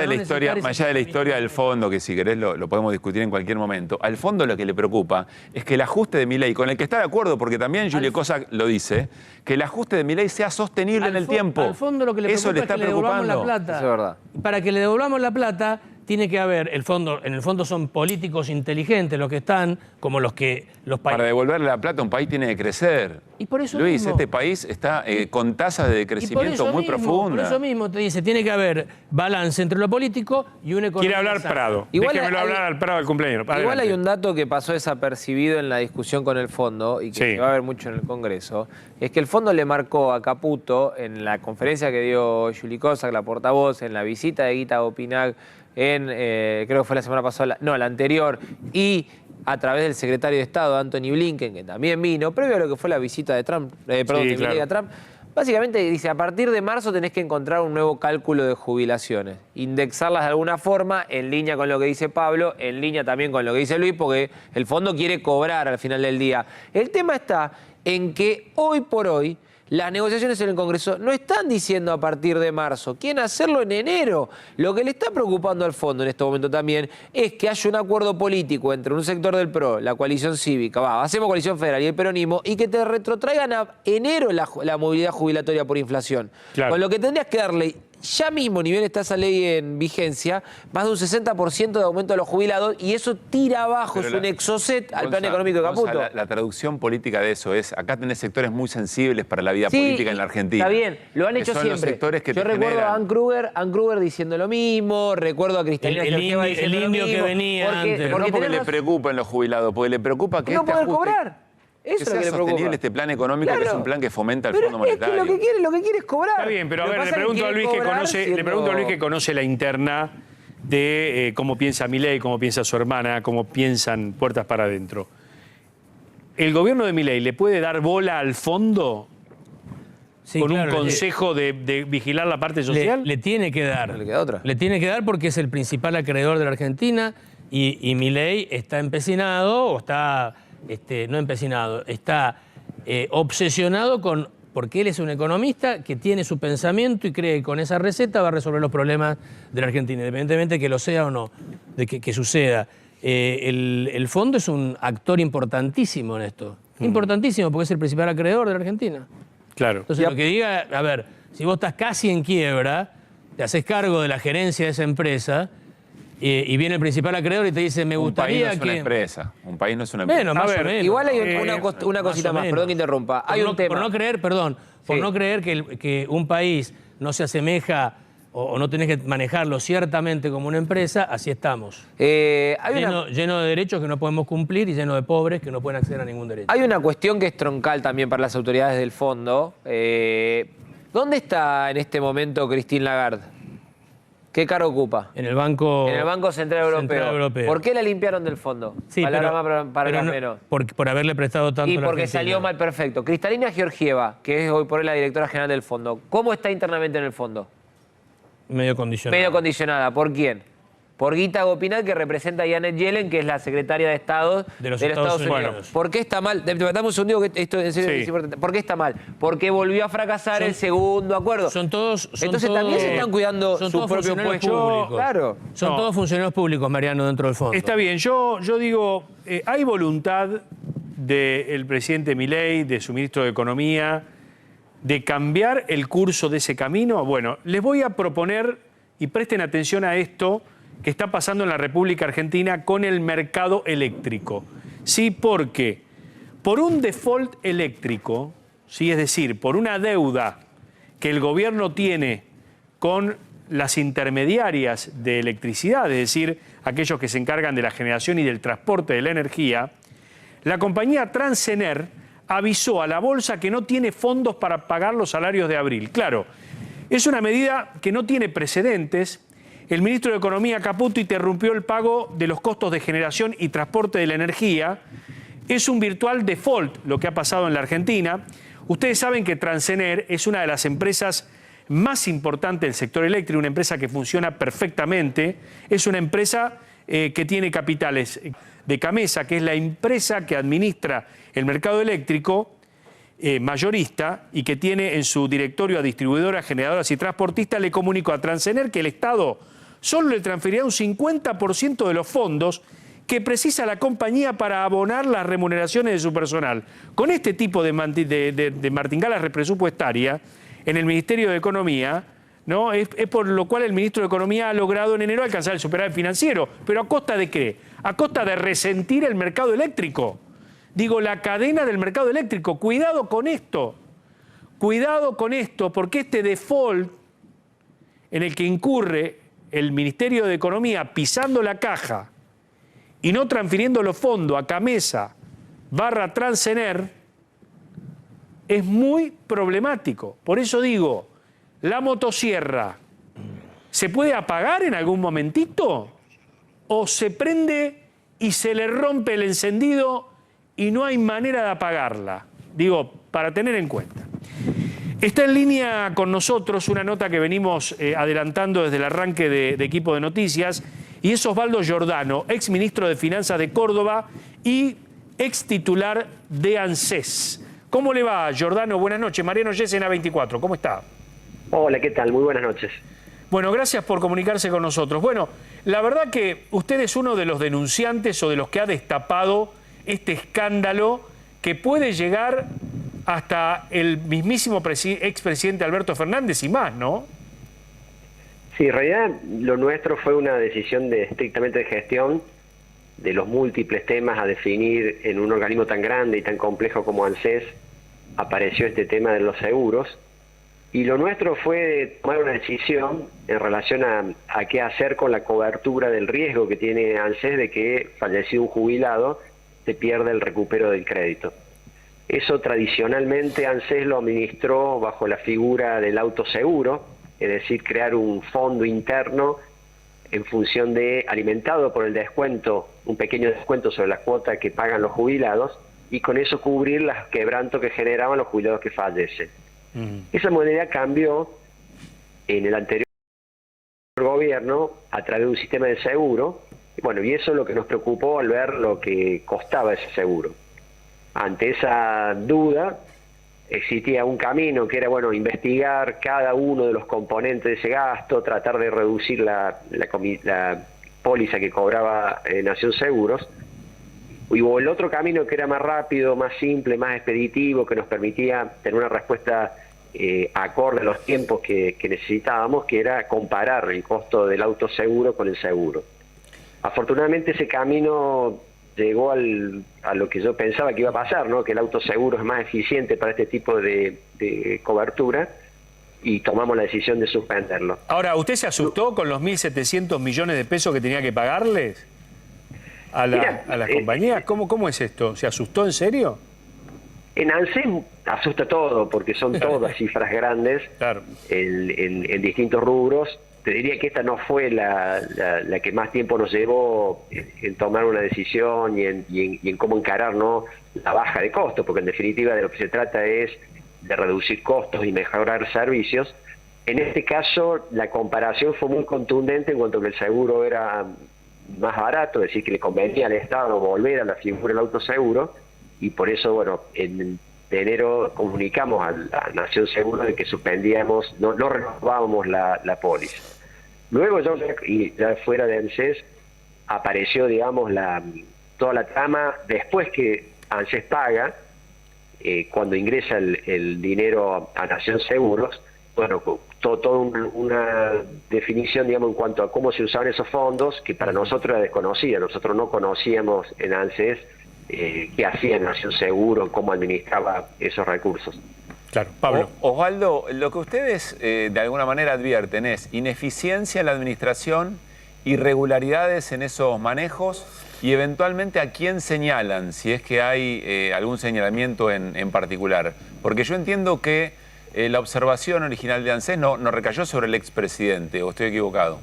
de la historia del fondo, que si querés lo podemos discutir en cualquier momento, al fondo lo que le preocupa es que el ajuste de Milei, con el que está de acuerdo, porque también Juli Cosa lo dice, que el ajuste de Milei sea sostenible en el tiempo. Al fondo lo que le preocupa es que le devolvamos la plata. Eso es verdad. Para que le devolvamos la plata, tiene que haber, en el fondo son políticos inteligentes los que están, como los países. Para devolverle la plata a un país tiene que crecer. Y por eso Luis, mismo, este país está con tasas de crecimiento muy profundas. Por eso mismo te dice, tiene que haber balance entre lo político y una economía. Quiere hablar sana. Prado. Déjemelo hablar al Prado del cumpleaños. Igual hay un dato que pasó desapercibido en la discusión con el fondo y que se va a ver mucho en el Congreso. Es que el fondo le marcó a Caputo en la conferencia que dio Juli Cosa, la portavoz, en la visita de Guita Opinag, creo que fue la semana pasada, no, la anterior, y a través del secretario de Estado, Anthony Blinken, que también vino, previo a lo que fue la visita de Trump, de Milei a Trump, básicamente dice, a partir de marzo tenés que encontrar un nuevo cálculo de jubilaciones, indexarlas de alguna forma, en línea con lo que dice Pablo, en línea también con lo que dice Luis, porque el fondo quiere cobrar al final del día. El tema está en que hoy por hoy, las negociaciones en el Congreso no están diciendo a partir de marzo, quieren hacerlo en enero. Lo que le está preocupando al fondo en este momento también es que haya un acuerdo político entre un sector del PRO, la coalición cívica, hacemos coalición federal y el peronismo, y que te retrotraigan a enero la movilidad jubilatoria por inflación. Claro. Con lo que tendrías que darle ya mismo, ni bien está esa ley en vigencia, más de un 60% de aumento de los jubilados, y eso tira abajo, es un exocet al plan económico de Caputo. La traducción política de eso es, acá tenés sectores muy sensibles para la vida política en la Argentina. Está bien, lo han hecho siempre. Yo recuerdo a Ann Kruger diciendo lo mismo, recuerdo a Cristalina Georgieva diciendo lo mismo. El indio que venía antes. Porque le preocupan los jubilados, porque le preocupa que no este poder ajuste... cobrar. Eso que sea sostenible este plan económico, que es un plan que fomenta el Fondo Monetario. Es que lo que quiere es cobrar. Está bien, pero a ver, le pregunto a Luis que conoce la interna de cómo piensa Milei, cómo piensa su hermana, cómo piensan puertas para adentro. ¿El gobierno de Milei le puede dar bola al fondo? con claro, un consejo de vigilar la parte social? Le tiene que dar. No le queda otra. Le tiene que dar porque es el principal acreedor de la Argentina y Milei está empecinado, o está, no empecinado, está obsesionado porque él es un economista que tiene su pensamiento y cree que con esa receta va a resolver los problemas de la Argentina, independientemente de que lo sea o no, de que suceda. El fondo es un actor importantísimo en esto. Importantísimo porque es el principal acreedor de la Argentina. Claro. Entonces, lo que diga, a ver, si vos estás casi en quiebra, te haces cargo de la gerencia de esa empresa y viene el principal acreedor y te dice, me gustaría un país no es que... una empresa. Un país no es una empresa. Bueno, más o menos. Igual hay una cosita más, perdón que interrumpa. Hay un tema. Por no creer, por no creer que un país no se asemeja o no tenés que manejarlo ciertamente como una empresa, así estamos. Lleno de derechos que no podemos cumplir y lleno de pobres que no pueden acceder a ningún derecho. Hay una cuestión que es troncal también para las autoridades del fondo. ¿Dónde está en este momento Christine Lagarde? ¿Qué cargo ocupa? En el Banco Central Europeo. ¿Por qué la limpiaron del fondo? Sí, para menos. Por haberle prestado tanto Y a la porque Argentina. salió mal, perfecto. Cristalina Georgieva, que es hoy por hoy la directora general del fondo, ¿cómo está internamente en el fondo? Medio condicionada. Medio condicionada. ¿Por quién? Por Gita Gopinath, que representa a Janet Yellen, que es la secretaria de Estado de los Estados Unidos. Bueno. ¿Por qué está mal? Dame un segundo, que esto en serio es importante. ¿Por qué está mal? Porque volvió a fracasar el segundo acuerdo. Entonces también se están cuidando su propio puesto. Claro. Son todos funcionarios públicos, Mariano, dentro del fondo. Está bien, yo digo, hay voluntad del presidente Milei, de su ministro de Economía, de cambiar el curso de ese camino. Bueno, les voy a proponer, y presten atención a esto, que está pasando en la República Argentina con el mercado eléctrico. Sí, porque por un default eléctrico, sí, es decir, por una deuda que el gobierno tiene con las intermediarias de electricidad, es decir, aquellos que se encargan de la generación y del transporte de la energía, la compañía Transener avisó a la bolsa que no tiene fondos para pagar los salarios de abril. Claro, es una medida que no tiene precedentes. El ministro de Economía, Caputo, interrumpió el pago de los costos de generación y transporte de la energía. Es un virtual default lo que ha pasado en la Argentina. Ustedes saben que Transener es una de las empresas más importantes del sector eléctrico, una empresa que funciona perfectamente. Es una empresa que tiene capitales de Camesa, que es la empresa que administra el mercado eléctrico, mayorista, y que tiene en su directorio a distribuidoras, generadoras y transportistas. Le comunicó a Transener que el Estado solo le transferirá un 50% de los fondos que precisa la compañía para abonar las remuneraciones de su personal. Con este tipo de martingala presupuestaria en el Ministerio de Economía, ¿no? Es por lo cual el ministro de Economía ha logrado en enero alcanzar el superávit financiero. ¿Pero a costa de qué? A costa de resentir el mercado eléctrico. Digo, la cadena del mercado eléctrico. Cuidado con esto. Cuidado con esto, porque este default en el que incurre el Ministerio de Economía pisando la caja y no transfiriendo los fondos a Camesa / Transener es muy problemático. Por eso digo, la motosierra, ¿se puede apagar en algún momentito? ¿O se prende y se le rompe el encendido y no hay manera de apagarla? Digo, para tener en cuenta. Está en línea con nosotros una nota que venimos adelantando desde el arranque de Equipo de Noticias, y es Osvaldo Giordano, ex ministro de Finanzas de Córdoba y ex titular de ANSES. ¿Cómo le va, Giordano? Buenas noches. Mariano Yesen, A24. ¿Cómo está? Hola, ¿qué tal? Muy buenas noches. Bueno, gracias por comunicarse con nosotros. Bueno, la verdad que usted es uno de los denunciantes o de los que ha destapado este escándalo que puede llegar hasta el mismísimo expresidente Alberto Fernández y más, ¿no? Sí, en realidad lo nuestro fue una decisión estrictamente de gestión de los múltiples temas a definir en un organismo tan grande y tan complejo como ANSES. Apareció este tema de los seguros y lo nuestro fue tomar una decisión en relación a qué hacer con la cobertura del riesgo que tiene ANSES de que, fallecido un jubilado, se pierda el recupero del crédito. Eso tradicionalmente ANSES lo administró bajo la figura del autoseguro, es decir, crear un fondo interno en función de, alimentado por el descuento, un pequeño descuento sobre la cuota que pagan los jubilados, y con eso cubrir los quebrantos que generaban los jubilados que fallecen. Esa modalidad cambió en el anterior gobierno a través de un sistema de seguro. Bueno, y eso es lo que nos preocupó al ver lo que costaba ese seguro. Ante esa duda, existía un camino que era, bueno, investigar cada uno de los componentes de ese gasto, tratar de reducir la póliza que cobraba Nación Seguros. Y hubo el otro camino que era más rápido, más simple, más expeditivo, que nos permitía tener una respuesta acorde a los tiempos que necesitábamos, que era comparar el costo del autoseguro con el seguro. Afortunadamente ese camino llegó a lo que yo pensaba que iba a pasar, ¿no? Que el autoseguro es más eficiente para este tipo de cobertura, y tomamos la decisión de suspenderlo. Ahora, ¿usted se asustó con los 1.700 millones de pesos que tenía que pagarles a las compañías? ¿Cómo es esto? ¿Se asustó en serio? En ANSES asusta todo, porque son todas cifras grandes, claro, en distintos rubros. Te diría que esta no fue la que más tiempo nos llevó en tomar una decisión y en cómo encarar, ¿no?, la baja de costos, porque en definitiva de lo que se trata es de reducir costos y mejorar servicios. En este caso la comparación fue muy contundente en cuanto a que el seguro era más barato, es decir, que le convenía al Estado volver a la figura del autoseguro, y por eso, bueno, en enero comunicamos a Nación Seguro de que suspendíamos, no renovábamos la póliza. Luego, ya fuera de ANSES, apareció, digamos, toda la trama después que ANSES paga, cuando ingresa el dinero a Nación Seguros. Bueno, toda una definición, digamos, en cuanto a cómo se usaban esos fondos, que para nosotros era desconocida. Nosotros no conocíamos en ANSES qué hacía Nación Seguro, cómo administraba esos recursos. Claro, Pablo. Osvaldo, lo que ustedes de alguna manera advierten es ineficiencia en la administración, irregularidades en esos manejos, y eventualmente a quién señalan, si es que hay algún señalamiento en particular. Porque yo entiendo que la observación original de ANSES no recayó sobre el expresidente, ¿o estoy equivocado?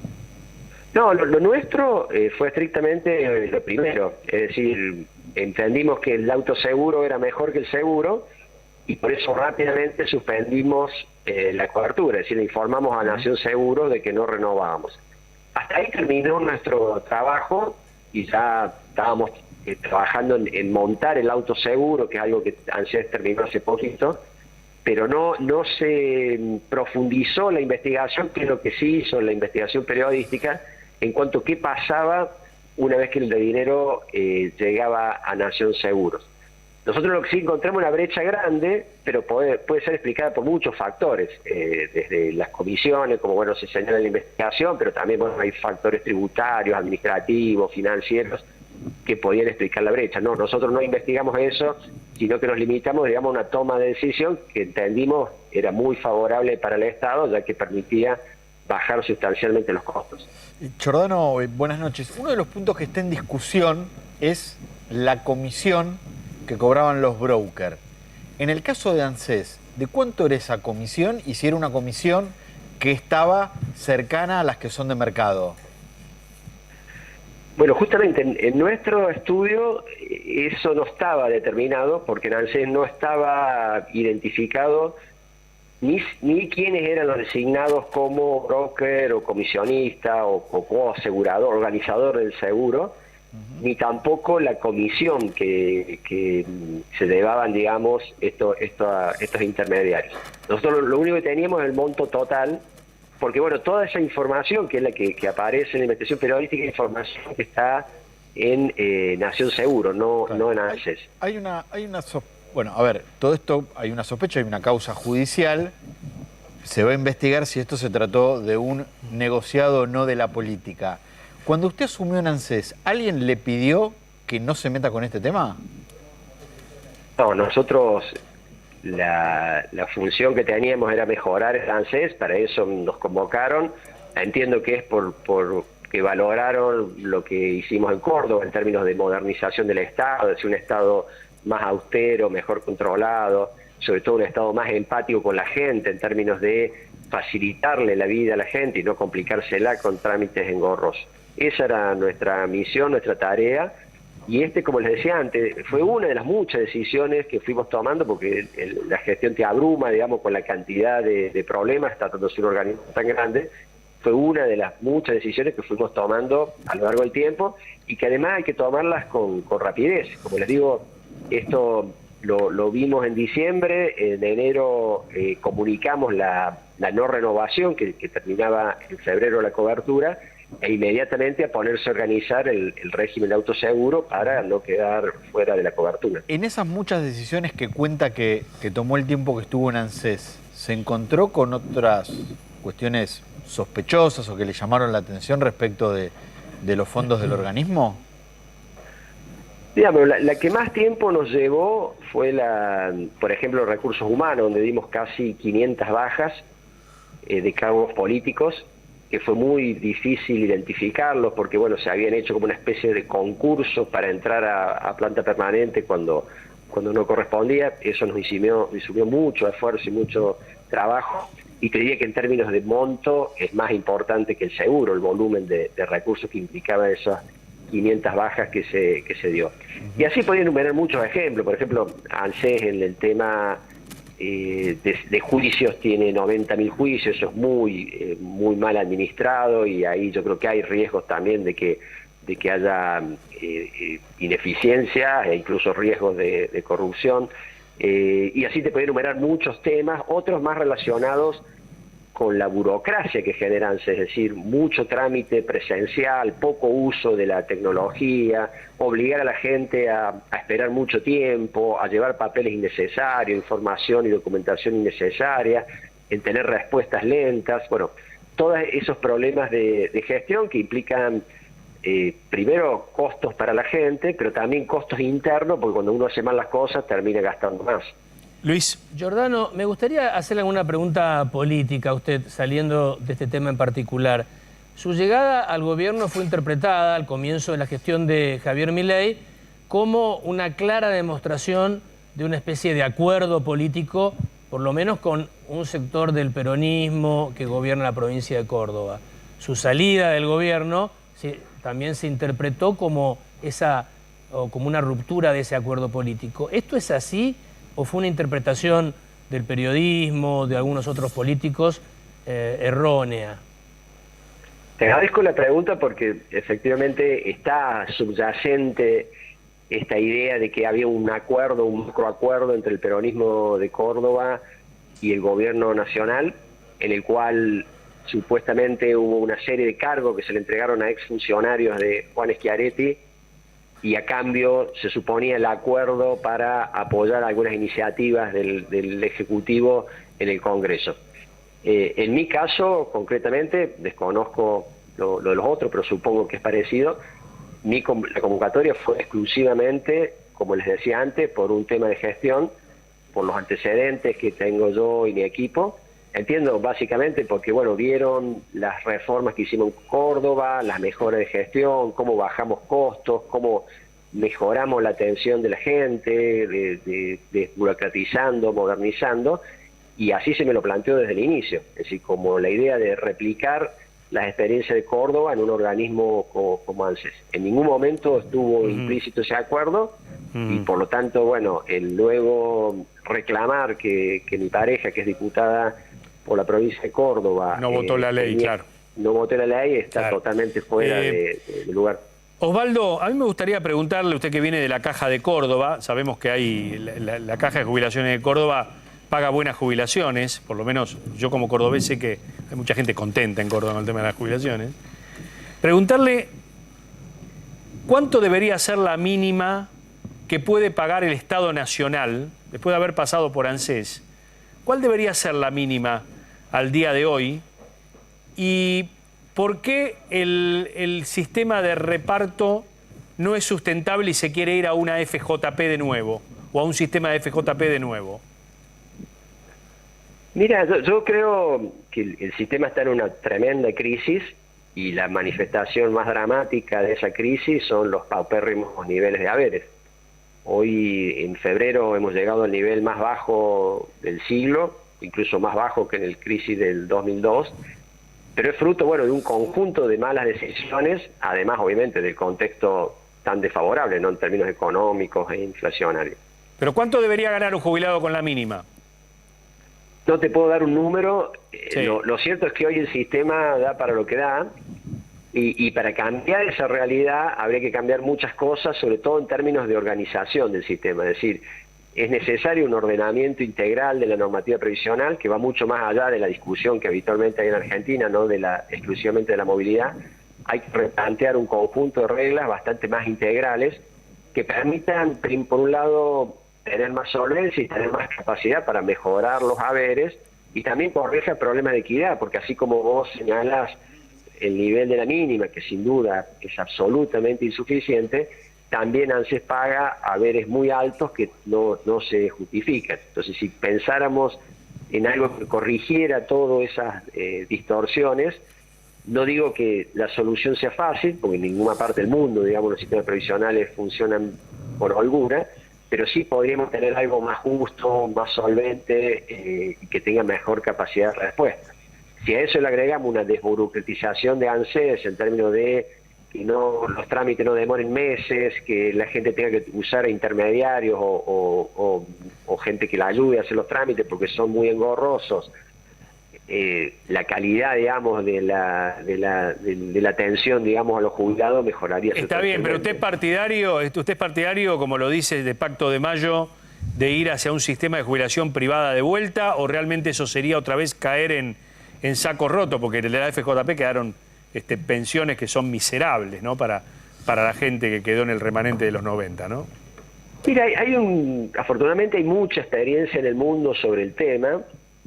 No, lo nuestro fue estrictamente lo primero, es decir, entendimos que el autoseguro era mejor que el seguro, y por eso rápidamente suspendimos la cobertura, es decir, informamos a Nación Seguro de que no renovábamos. Hasta ahí terminó nuestro trabajo, y ya estábamos trabajando en montar el autoseguro, que es algo que ANSES terminó hace poquito, pero no se profundizó la investigación, que es lo que sí hizo la investigación periodística, en cuanto a qué pasaba una vez que el dinero llegaba a Nación Seguros. Nosotros lo que sí encontramos una brecha grande, pero puede ser explicada por muchos factores, desde las comisiones, como bueno se señala en la investigación, pero también bueno, hay factores tributarios, administrativos, financieros, que podían explicar la brecha. No, nosotros no investigamos eso, sino que nos limitamos, digamos, a una toma de decisión que entendimos era muy favorable para el Estado, ya que permitía bajar sustancialmente los costos. Giordano, buenas noches. Uno de los puntos que está en discusión es la comisión que cobraban los brokers. En el caso de ANSES, ¿de cuánto era esa comisión y si era una comisión que estaba cercana a las que son de mercado? Bueno, justamente en nuestro estudio eso no estaba determinado, porque en ANSES no estaba identificado ni quiénes eran los designados como broker o comisionista o asegurador, organizador del seguro, ni tampoco la comisión que se llevaban, digamos, estos intermediarios. Nosotros lo único que teníamos es el monto total, porque bueno, toda esa información que es la que aparece en la investigación periodística, es información que está en Nación Seguro, no en ANSES. Bueno, a ver, todo esto, hay una sospecha, hay una causa judicial, se va a investigar si esto se trató de un negociado o no de la política. Cuando usted asumió en ANSES, ¿alguien le pidió que no se meta con este tema? No, nosotros la función que teníamos era mejorar el ANSES, para eso nos convocaron. Entiendo que es por que valoraron lo que hicimos en Córdoba en términos de modernización del Estado, es decir, un Estado más austero, mejor controlado, sobre todo un Estado más empático con la gente en términos de facilitarle la vida a la gente y no complicársela con trámites engorrosos. Esa era nuestra misión, nuestra tarea, Y como les decía antes, fue una de las muchas decisiones que fuimos tomando, porque la gestión te abruma, digamos, con la cantidad de problemas, tratándose de un organismo tan grande. Fue una de las muchas decisiones que fuimos tomando a lo largo del tiempo, y que además hay que tomarlas con rapidez. Como les digo, esto lo vimos en diciembre, en enero comunicamos la no renovación, que terminaba en febrero la cobertura, e inmediatamente a ponerse a organizar el régimen de autoseguro para no quedar fuera de la cobertura. En esas muchas decisiones que cuenta que tomó el tiempo que estuvo en ANSES, ¿se encontró con otras cuestiones sospechosas o que le llamaron la atención respecto de los fondos del organismo? Digamos, la que más tiempo nos llevó fue por ejemplo, recursos humanos, donde dimos casi 500 bajas de cargos políticos, que fue muy difícil identificarlos, porque bueno, se habían hecho como una especie de concursos para entrar a planta permanente cuando no correspondía. Eso nos insumió mucho esfuerzo y mucho trabajo, y te diría que en términos de monto es más importante que el seguro, el volumen de recursos que implicaba esas 500 bajas que se dio. Y así podía enumerar muchos ejemplos. Por ejemplo, ANSES en el tema de juicios tiene 90.000 juicios, eso es muy mal administrado, y ahí yo creo que hay riesgos también de que haya ineficiencia e incluso riesgos de corrupción. Y así te puedo enumerar muchos temas, otros más relacionados con la burocracia que generan, es decir, mucho trámite presencial, poco uso de la tecnología, obligar a la gente a esperar mucho tiempo, a llevar papeles innecesarios, información y documentación innecesaria, en tener respuestas lentas. Bueno, todos esos problemas de gestión que implican primero costos para la gente, pero también costos internos, porque cuando uno hace mal las cosas termina gastando más. Luis. Giordano, me gustaría hacerle alguna pregunta política a usted, saliendo de este tema en particular. Su llegada al gobierno fue interpretada al comienzo de la gestión de Javier Milei como una clara demostración de una especie de acuerdo político, por lo menos con un sector del peronismo que gobierna la provincia de Córdoba. Su salida del gobierno también se interpretó como una ruptura de ese acuerdo político. ¿Esto es así o fue una interpretación del periodismo, de algunos otros políticos, errónea? Te agradezco la pregunta, porque efectivamente está subyacente esta idea de que había un macroacuerdo entre el peronismo de Córdoba y el gobierno nacional, en el cual supuestamente hubo una serie de cargos que se le entregaron a exfuncionarios de Juan Schiaretti, y a cambio se suponía el acuerdo para apoyar algunas iniciativas del Ejecutivo en el Congreso. En mi caso, concretamente, desconozco lo de los otros, pero supongo que es parecido. La convocatoria fue exclusivamente, como les decía antes, por un tema de gestión, por los antecedentes que tengo yo y mi equipo. Entiendo, básicamente, porque bueno, vieron las reformas que hicimos en Córdoba, las mejoras de gestión, cómo bajamos costos, cómo mejoramos la atención de la gente, desburocratizando, modernizando, y así se me lo planteó desde el inicio. Es decir, como la idea de replicar las experiencias de Córdoba en un organismo como ANSES. En ningún momento estuvo implícito ese acuerdo, y por lo tanto, bueno, el luego reclamar que mi pareja, que es diputada por la provincia de Córdoba, no votó la ley, claro. No votó la ley, está totalmente fuera de lugar. Osvaldo, a mí me gustaría preguntarle, usted que viene de la Caja de Córdoba, sabemos que hay la Caja de Jubilaciones de Córdoba paga buenas jubilaciones, por lo menos yo como cordobés sé que hay mucha gente contenta en Córdoba con el tema de las jubilaciones. Preguntarle cuánto debería ser la mínima que puede pagar el Estado Nacional, después de haber pasado por ANSES. ¿Cuál debería ser la mínima al día de hoy? ¿Y por qué el sistema de reparto no es sustentable y se quiere ir a una FJP de nuevo, o a un sistema de FJP de nuevo? Mira, yo creo que el sistema está en una tremenda crisis, y la manifestación más dramática de esa crisis son los paupérrimos niveles de haberes. Hoy, en febrero, hemos llegado al nivel más bajo del siglo, incluso más bajo que en el crisis del 2002, pero es fruto, bueno, de un conjunto de malas decisiones, además, obviamente, del contexto tan desfavorable, ¿no?, en términos económicos e inflacionarios. ¿Pero cuánto debería ganar un jubilado con la mínima? No te puedo dar un número. Sí. Lo cierto es que hoy el sistema da para lo que da, y para cambiar esa realidad habría que cambiar muchas cosas, sobre todo en términos de organización del sistema. Es decir, es necesario un ordenamiento integral de la normativa previsional que va mucho más allá de la discusión que habitualmente hay en Argentina, no exclusivamente de la movilidad. Hay que replantear un conjunto de reglas bastante más integrales que permitan, por un lado, tener más solvencia y tener más capacidad para mejorar los haberes, y también corrija problemas de equidad, porque así como vos señalás el nivel de la mínima, que sin duda es absolutamente insuficiente, también ANSES paga haberes muy altos que no se justifican. Entonces, si pensáramos en algo que corrigiera todas esas distorsiones, no digo que la solución sea fácil, porque en ninguna parte del mundo, digamos, los sistemas previsionales funcionan por holgura, pero sí podríamos tener algo más justo, más solvente, y que tenga mejor capacidad de respuesta. Si a eso le agregamos una desburocratización de ANSES en términos de que los trámites no demoren meses, que la gente tenga que usar intermediarios o gente que la ayude a hacer los trámites porque son muy engorrosos, la calidad, digamos, de la atención, digamos, a los jubilados mejoraría. Está bien, pero ¿usted es partidario, como lo dice, de Pacto de Mayo, de ir hacia un sistema de jubilación privada de vuelta, o realmente eso sería otra vez caer en saco roto? Porque en la FJP quedaron pensiones que son miserables, ¿no?, para la gente que quedó en el remanente de los 90, ¿no? Mira, afortunadamente hay mucha experiencia en el mundo sobre el tema.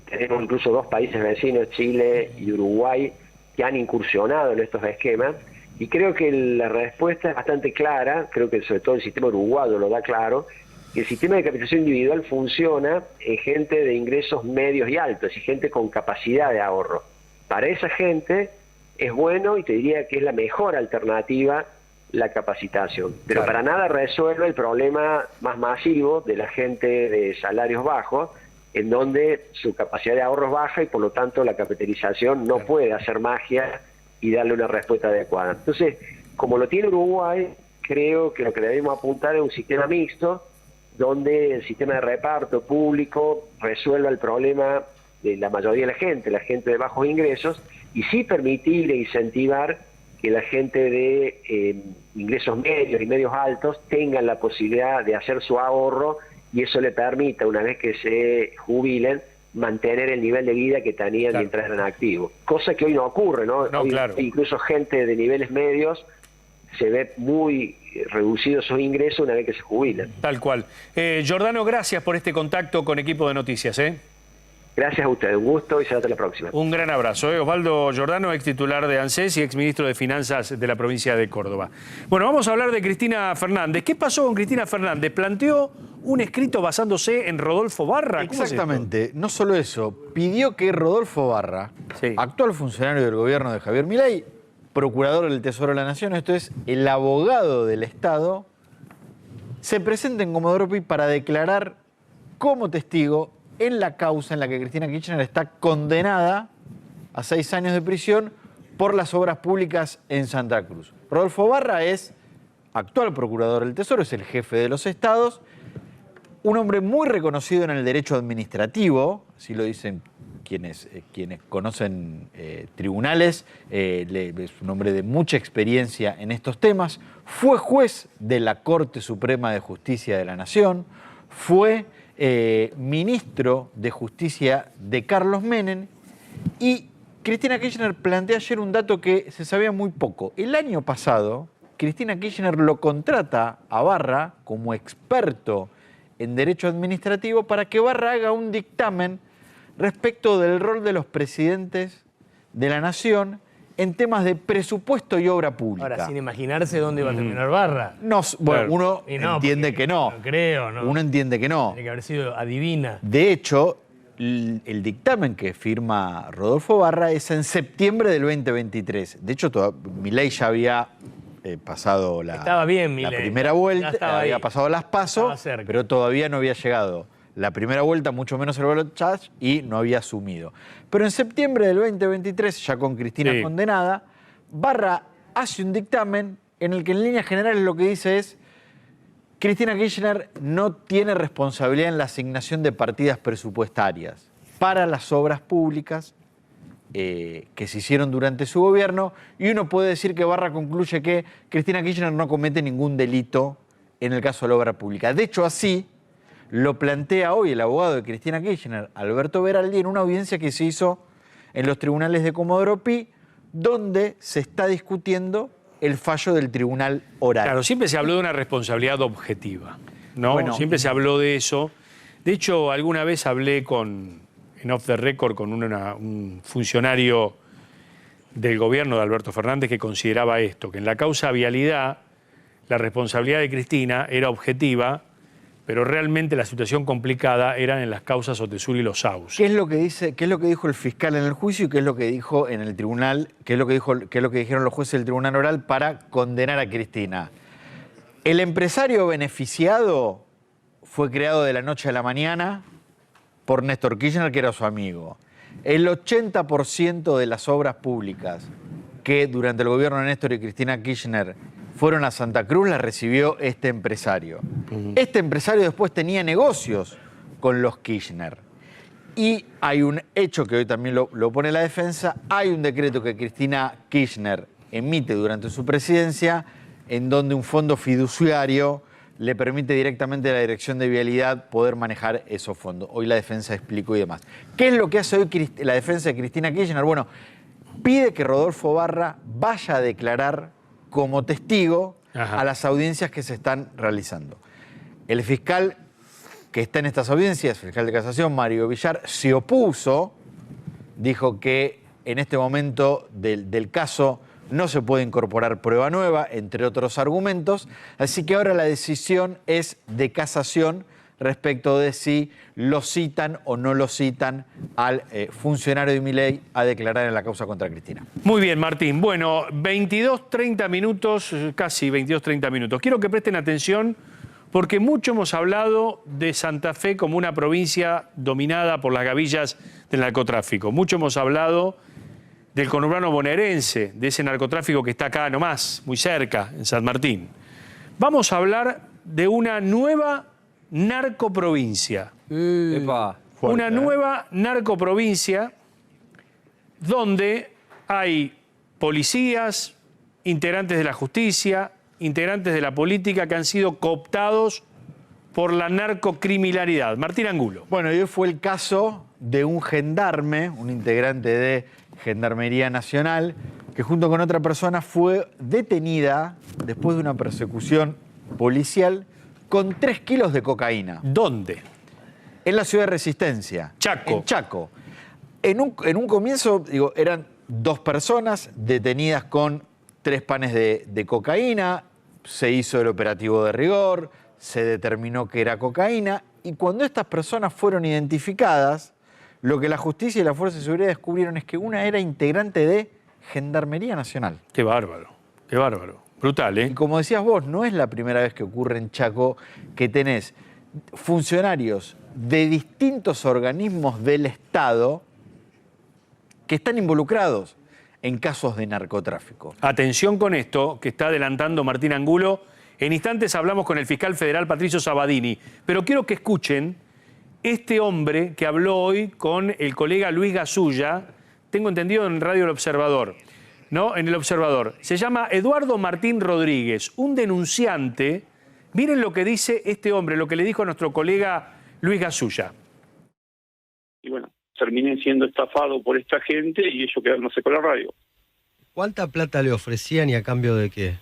Tenemos incluso 2 países vecinos, Chile y Uruguay, que han incursionado en estos esquemas, y creo que la respuesta es bastante clara. Creo que sobre todo el sistema uruguayo lo da claro, que el sistema de capitalización individual funciona en gente de ingresos medios y altos, y gente con capacidad de ahorro. Para esa gente es bueno, y te diría que es la mejor alternativa, la capacitación. Pero para nada resuelve el problema más masivo de la gente de salarios bajos, en donde su capacidad de ahorro es baja y por lo tanto la capitalización no puede hacer magia y darle una respuesta adecuada. Entonces, como lo tiene Uruguay, creo que lo que debemos apuntar es un sistema mixto, donde el sistema de reparto público resuelva el problema de la mayoría de la gente de bajos ingresos, y sí permitir e incentivar que la gente de ingresos medios y medios altos tengan la posibilidad de hacer su ahorro, y eso le permita, una vez que se jubilen, mantener el nivel de vida que tenían mientras eran activos. Cosa que hoy no ocurre, ¿no? Hoy, incluso gente de niveles medios se ve muy reducidos sus ingresos una vez que se jubilan. Tal cual. Giordano, gracias por este contacto con Equipo de Noticias, ¿eh? Gracias a ustedes, un gusto, y será hasta la próxima. Un gran abrazo. Osvaldo Giordano, ex titular de ANSES y ex ministro de Finanzas de la provincia de Córdoba. Bueno, vamos a hablar de Cristina Fernández. ¿Qué pasó con Cristina Fernández? Planteó un escrito basándose en Rodolfo Barra. Exactamente. No solo eso, pidió que Rodolfo Barra, actual funcionario del gobierno de Javier Milei, procurador del Tesoro de la Nación, esto es, el abogado del Estado, se presente en Comodoro Pi para declarar como testigo en la causa en la que Cristina Kirchner está condenada a 6 años de prisión por las obras públicas en Santa Cruz. Rodolfo Barra es actual procurador del Tesoro, es el jefe de los estados, un hombre muy reconocido en el derecho administrativo, así lo dicen quienes conocen tribunales, es un hombre de mucha experiencia en estos temas, fue juez de la Corte Suprema de Justicia de la Nación, fue ministro de Justicia de Carlos Menem, y Cristina Kirchner plantea ayer un dato que se sabía muy poco. El año pasado, Cristina Kirchner lo contrata a Barra como experto en derecho administrativo para que Barra haga un dictamen respecto del rol de los presidentes de la Nación en temas de presupuesto y obra pública. Ahora, sin imaginarse dónde va a terminar Barra. No, bueno, uno entiende que no. No creo, ¿no? Uno entiende que no. Tiene que haber sido adivina. De hecho, el dictamen que firma Rodolfo Barra es en septiembre del 2023. De hecho, Milei ya había pasado la primera vuelta, había pasado las PASO, pero todavía no había llegado la primera vuelta, mucho menos el balotaje, y no había asumido. Pero en septiembre del 2023, ya con Cristina condenada, Barra hace un dictamen en el que en líneas generales lo que dice es: Cristina Kirchner no tiene responsabilidad en la asignación de partidas presupuestarias para las obras públicas que se hicieron durante su gobierno, y uno puede decir que Barra concluye que Cristina Kirchner no comete ningún delito en el caso de la obra pública. De hecho, así lo plantea hoy el abogado de Cristina Kirchner, Alberto Beraldi, en una audiencia que se hizo en los tribunales de Comodoro Pi, donde se está discutiendo el fallo del tribunal oral. Claro, siempre se habló de una responsabilidad objetiva, ¿no? Bueno, siempre se habló de eso. De hecho, alguna vez hablé en Off the Record con un funcionario del gobierno de Alberto Fernández que consideraba esto, que en la causa vialidad la responsabilidad de Cristina era objetiva, pero realmente la situación complicada era en las causas Otesur y Los Sauces. ¿Qué es lo que dijo el fiscal en el juicio y qué es lo que dijo en el tribunal, qué es lo que dijeron los jueces del tribunal oral para condenar a Cristina? El empresario beneficiado fue creado de la noche a la mañana por Néstor Kirchner, que era su amigo. El 80% de las obras públicas que durante el gobierno de Néstor y Cristina Kirchner fueron a Santa Cruz las recibió este empresario. Este empresario después tenía negocios con los Kirchner. Y hay un hecho que hoy también lo pone la defensa: hay un decreto que Cristina Kirchner emite durante su presidencia en donde un fondo fiduciario le permite directamente a la Dirección de Vialidad poder manejar esos fondos. Hoy la defensa explicó y demás. ¿Qué es lo que hace hoy la defensa de Cristina Kirchner? Bueno, pide que Rodolfo Barra vaya a declarar como testigo a las audiencias que se están realizando. El fiscal que está en estas audiencias, fiscal de casación, Mario Villar, se opuso, dijo que en este momento del caso no se puede incorporar prueba nueva, entre otros argumentos, así que ahora la decisión es de casación respecto de si lo citan o no lo citan al funcionario de Milei a declarar en la causa contra Cristina. Muy bien, Martín. Bueno, 22-30 minutos, casi 22-30 minutos. Quiero que presten atención porque mucho hemos hablado de Santa Fe como una provincia dominada por las gavillas del narcotráfico. Mucho hemos hablado del conurbano bonaerense, de ese narcotráfico que está acá nomás, muy cerca, en San Martín. Vamos a hablar de una nueva narcoprovincia. Una nueva narcoprovincia donde hay policías, integrantes de la justicia, integrantes de la política que han sido cooptados por la narcocriminalidad. Martín Angulo. Bueno, y hoy fue el caso de un gendarme, un integrante de Gendarmería Nacional, que junto con otra persona fue detenida después de una persecución policial con 3 kilos de cocaína. ¿Dónde? En la ciudad de Resistencia. Chaco. En Chaco. En un comienzo, digo, eran 2 personas detenidas con 3 panes de cocaína, se hizo el operativo de rigor, se determinó que era cocaína, y cuando estas personas fueron identificadas, lo que la justicia y la Fuerza de Seguridad descubrieron es que una era integrante de Gendarmería Nacional. Qué bárbaro, qué bárbaro. Brutal, ¿eh? Y como decías vos, no es la primera vez que ocurre en Chaco que tenés funcionarios de distintos organismos del Estado que están involucrados en casos de narcotráfico. Atención con esto que está adelantando Martín Angulo. En instantes hablamos con el fiscal federal Patricio Sabadini, pero quiero que escuchen este hombre que habló hoy con el colega Luis Gasulla, tengo entendido en Radio El Observador, ¿no? En El Observador. Se llama Eduardo Martín Rodríguez, un denunciante. Miren lo que dice este hombre, lo que le dijo a nuestro colega Luis Gasulla. Y bueno, terminé siendo estafado por esta gente y ellos quedándose con la radio. ¿Cuánta plata le ofrecían y a cambio de qué?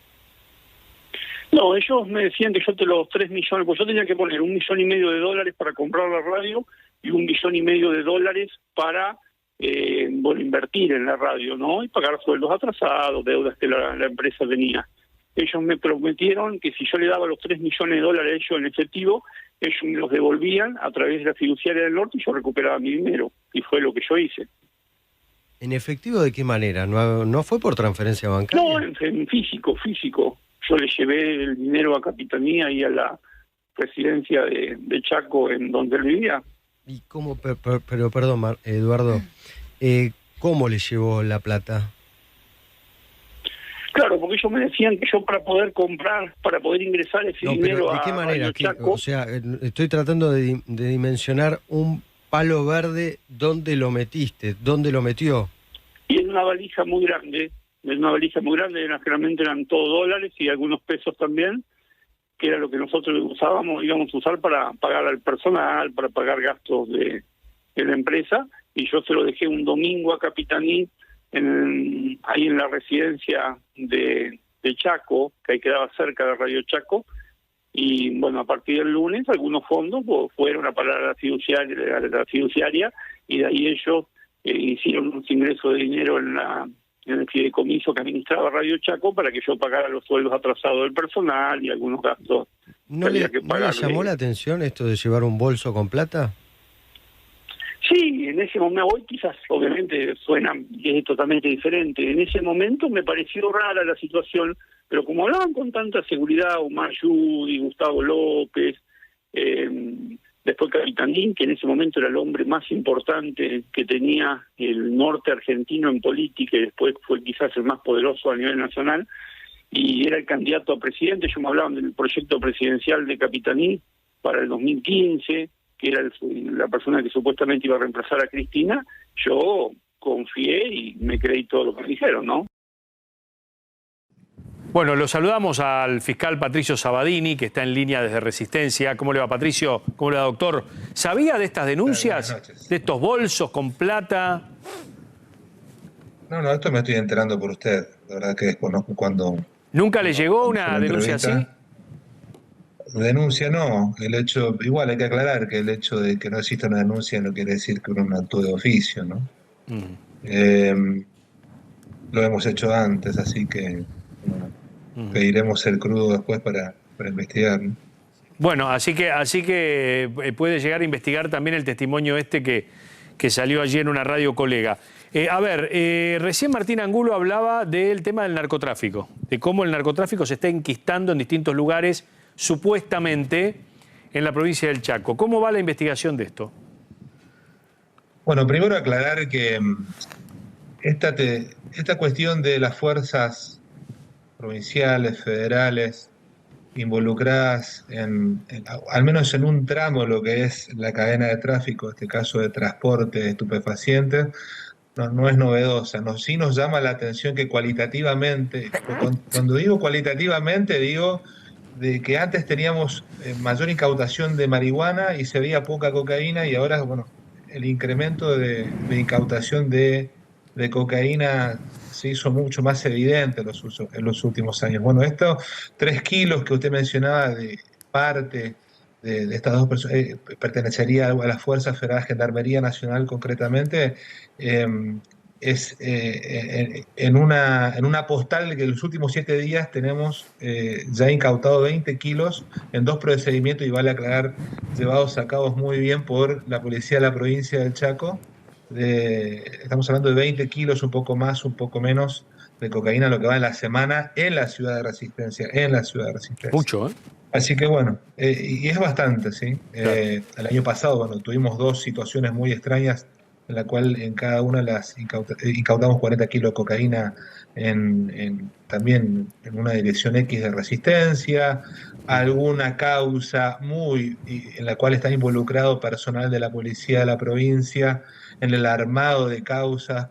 No, ellos me decían que yo te los 3 millones, pues yo tenía que poner $1,5 millones para comprar la radio y $1,5 millones para invertir en la radio, ¿no? Y pagar sueldos atrasados, deudas que la empresa tenía. Ellos me prometieron que si yo le daba los $3 millones a ellos en efectivo, ellos me los devolvían a través de la fiduciaria del norte y yo recuperaba mi dinero. Y fue lo que yo hice. ¿En efectivo de qué manera? ¿No fue por transferencia bancaria? No, en físico. Yo le llevé el dinero a Capitanía y a la residencia de Chaco en donde él vivía. ¿Y cómo, pero perdón, Eduardo, cómo le llevó la plata? Claro, porque ellos me decían que yo para poder comprar, para poder ingresar ese dinero ¿de qué manera? Radio Chaco, O sea, estoy tratando de dimensionar un palo verde, ¿dónde lo metiste? ¿Dónde lo metió? y en una valija muy grande, generalmente eran todos dólares y algunos pesos también, que era lo que nosotros íbamos a usar para pagar al personal, para pagar gastos de la empresa, y yo se lo dejé un domingo a Capitaní, ahí en la residencia de Chaco, que ahí quedaba cerca de Radio Chaco, y bueno, a partir del lunes algunos fondos fueron a parar a la fiduciaria, y de ahí ellos hicieron un ingreso de dinero en el fideicomiso que administraba Radio Chaco para que yo pagara los sueldos atrasados del personal y algunos gastos. ¿No le llamó la atención esto de llevar un bolso con plata? Sí, en ese momento, hoy quizás obviamente suena que es totalmente diferente. En ese momento me pareció rara la situación, pero como hablaban con tanta seguridad, Omar Yudi, Gustavo López, después Capitanín, que en ese momento era el hombre más importante que tenía el norte argentino en política y después fue quizás el más poderoso a nivel nacional, y era el candidato a presidente. Yo me hablaban del proyecto presidencial de Capitaní para el 2015, que era la persona que supuestamente iba a reemplazar a Cristina. Yo confié y me creí todo lo que me dijeron, ¿no? Bueno, lo saludamos al fiscal Patricio Sabadini, que está en línea desde Resistencia. ¿Cómo le va, Patricio? ¿Cómo le va, doctor? ¿Sabía de estas denuncias? ¿De estos bolsos con plata? No, esto me estoy enterando por usted. La verdad que desconozco cuando... ¿Nunca le llegó una denuncia así? Denuncia no. El hecho, igual hay que aclarar que el hecho de que no exista una denuncia no quiere decir que uno actúe de oficio, ¿no? Lo hemos hecho antes, así que pediremos el crudo después para investigar, ¿no? Bueno, así que puede llegar a investigar también el testimonio que salió allí en una radio colega. Recién Martín Angulo hablaba del tema del narcotráfico, de cómo el narcotráfico se está enquistando en distintos lugares, supuestamente en la provincia del Chaco. ¿Cómo va la investigación de esto? Bueno, primero aclarar que esta cuestión de las fuerzas provinciales, federales, involucradas al menos en un tramo de lo que es la cadena de tráfico, en este caso de transporte de estupefacientes, no es novedosa. Sí nos llama la atención que cualitativamente, cuando digo cualitativamente, digo de que antes teníamos mayor incautación de marihuana y se veía poca cocaína, y ahora, bueno, el incremento de incautación de cocaína se hizo mucho más evidente en los últimos años. Bueno, estos 3 kilos que usted mencionaba de parte de estas dos personas, pertenecería a las Fuerzas Federales, Gendarmería Nacional concretamente, es en una postal que en los últimos 7 días tenemos ya incautado 20 kilos en 2 procedimientos, y vale aclarar, llevados a cabo muy bien por la policía de la provincia del Chaco. Estamos hablando de 20 kilos, un poco más, un poco menos, de cocaína, lo que va en la semana en la ciudad de Resistencia. Mucho, ¿eh? Así que bueno, y es bastante, ¿sí? Claro. El año pasado, bueno, tuvimos 2 situaciones muy extrañas, en la cual en cada una las incautamos 40 kilos de cocaína también en una dirección X de Resistencia, alguna causa en la cual está involucrado personal de la policía de la provincia, en el armado de causas,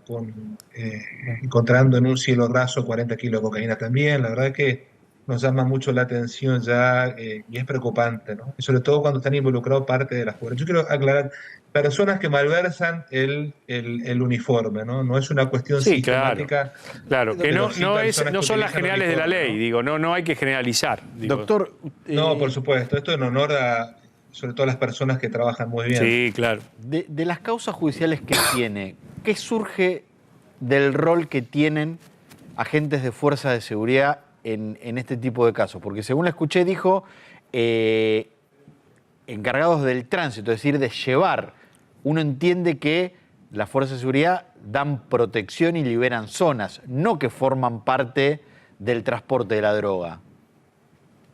encontrando en un cielo raso 40 kilos de cocaína también. La verdad que nos llama mucho la atención ya, y es preocupante, ¿no? Y sobre todo cuando están involucrados parte de las fuerzas. Yo quiero aclarar, personas que malversan el uniforme, ¿no? No es una cuestión sistemática. Claro, que no son las generales de la ley, digo, no hay que generalizar. Digo. Doctor. No, por supuesto, esto en honor a, sobre todo, a las personas que trabajan muy bien. Sí, claro. De las causas judiciales que tiene, ¿qué surge del rol que tienen agentes de fuerzas de seguridad en este tipo de casos? Porque según la escuché, dijo encargados del tránsito, es decir, de llevar. Uno entiende que las fuerzas de seguridad dan protección y liberan zonas, no que forman parte del transporte de la droga.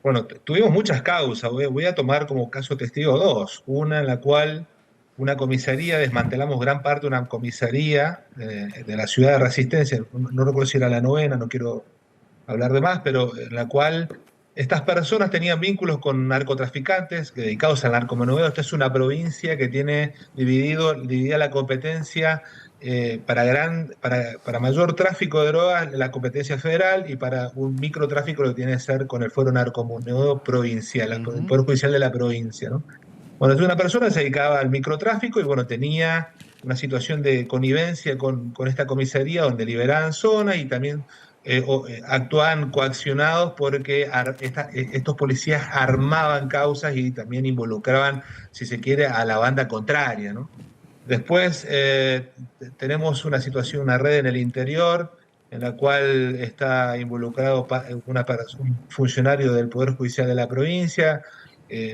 Bueno, tuvimos muchas causas. Voy a tomar como caso testigo 2. Una en la cual una comisaría, desmantelamos gran parte de una comisaría de la ciudad de Resistencia. No recuerdo si era la 9ª, no quiero hablar de más, pero en la cual estas personas tenían vínculos con narcotraficantes dedicados al narcomenudeo. Esta es una provincia que tiene dividida la competencia para mayor tráfico de drogas, la competencia federal, y para un microtráfico lo que tiene que ser con el Fuero Narcomenudeo Provincial, el Poder Judicial de la provincia, ¿no? Bueno, una persona se dedicaba al microtráfico y bueno, tenía una situación de connivencia con esta comisaría donde liberaban zonas y también actuaban coaccionados porque estos policías armaban causas y también involucraban, si se quiere, a la banda contraria, ¿no? Después tenemos una situación, una red en el interior en la cual está involucrado un funcionario del Poder Judicial de la provincia,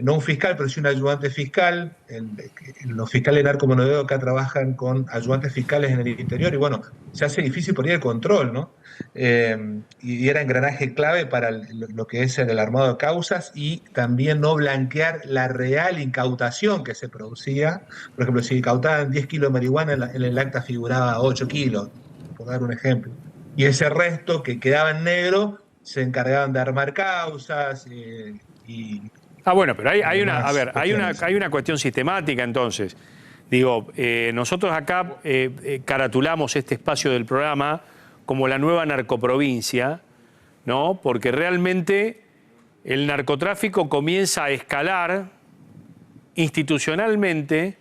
no un fiscal, pero sí un ayudante fiscal. Los fiscales de narcomenudeo acá trabajan con ayudantes fiscales en el interior y bueno, se hace difícil por ahí el control, ¿no? Y era engranaje clave para lo que es el armado de causas y también no blanquear la real incautación que se producía. Por ejemplo, si incautaban 10 kilos de marihuana, en el acta figuraba 8 kilos, por dar un ejemplo. Y ese resto que quedaba en negro se encargaban de armar causas y... Bueno, pero hay una cuestión sistemática entonces. Digo, nosotros acá caratulamos este espacio del programa como la nueva narcoprovincia, ¿no? Porque realmente el narcotráfico comienza a escalar institucionalmente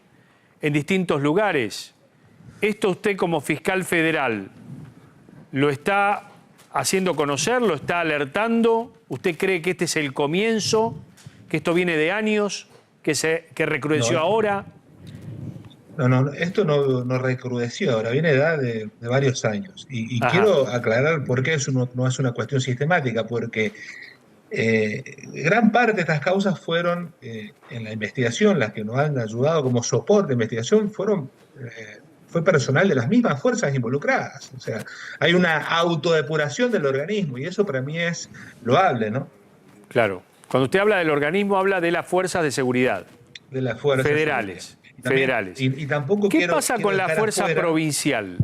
en distintos lugares. ¿Esto usted como fiscal federal lo está haciendo conocer, lo está alertando? ¿Usted cree que este es el comienzo, que esto viene de años, que recrudeció ahora? No, esto no recrudeció ahora, viene de varios años. Y quiero aclarar por qué eso no es una cuestión sistemática, porque gran parte de estas causas fueron, en la investigación, las que nos han ayudado como soporte de investigación, fue personal de las mismas fuerzas involucradas. O sea, hay una autodepuración del organismo y eso para mí es loable, ¿no? Claro. Cuando usted habla del organismo, habla de las fuerzas de seguridad. De las fuerzas federales. Y tampoco ¿Qué pasa con la fuerza provincial?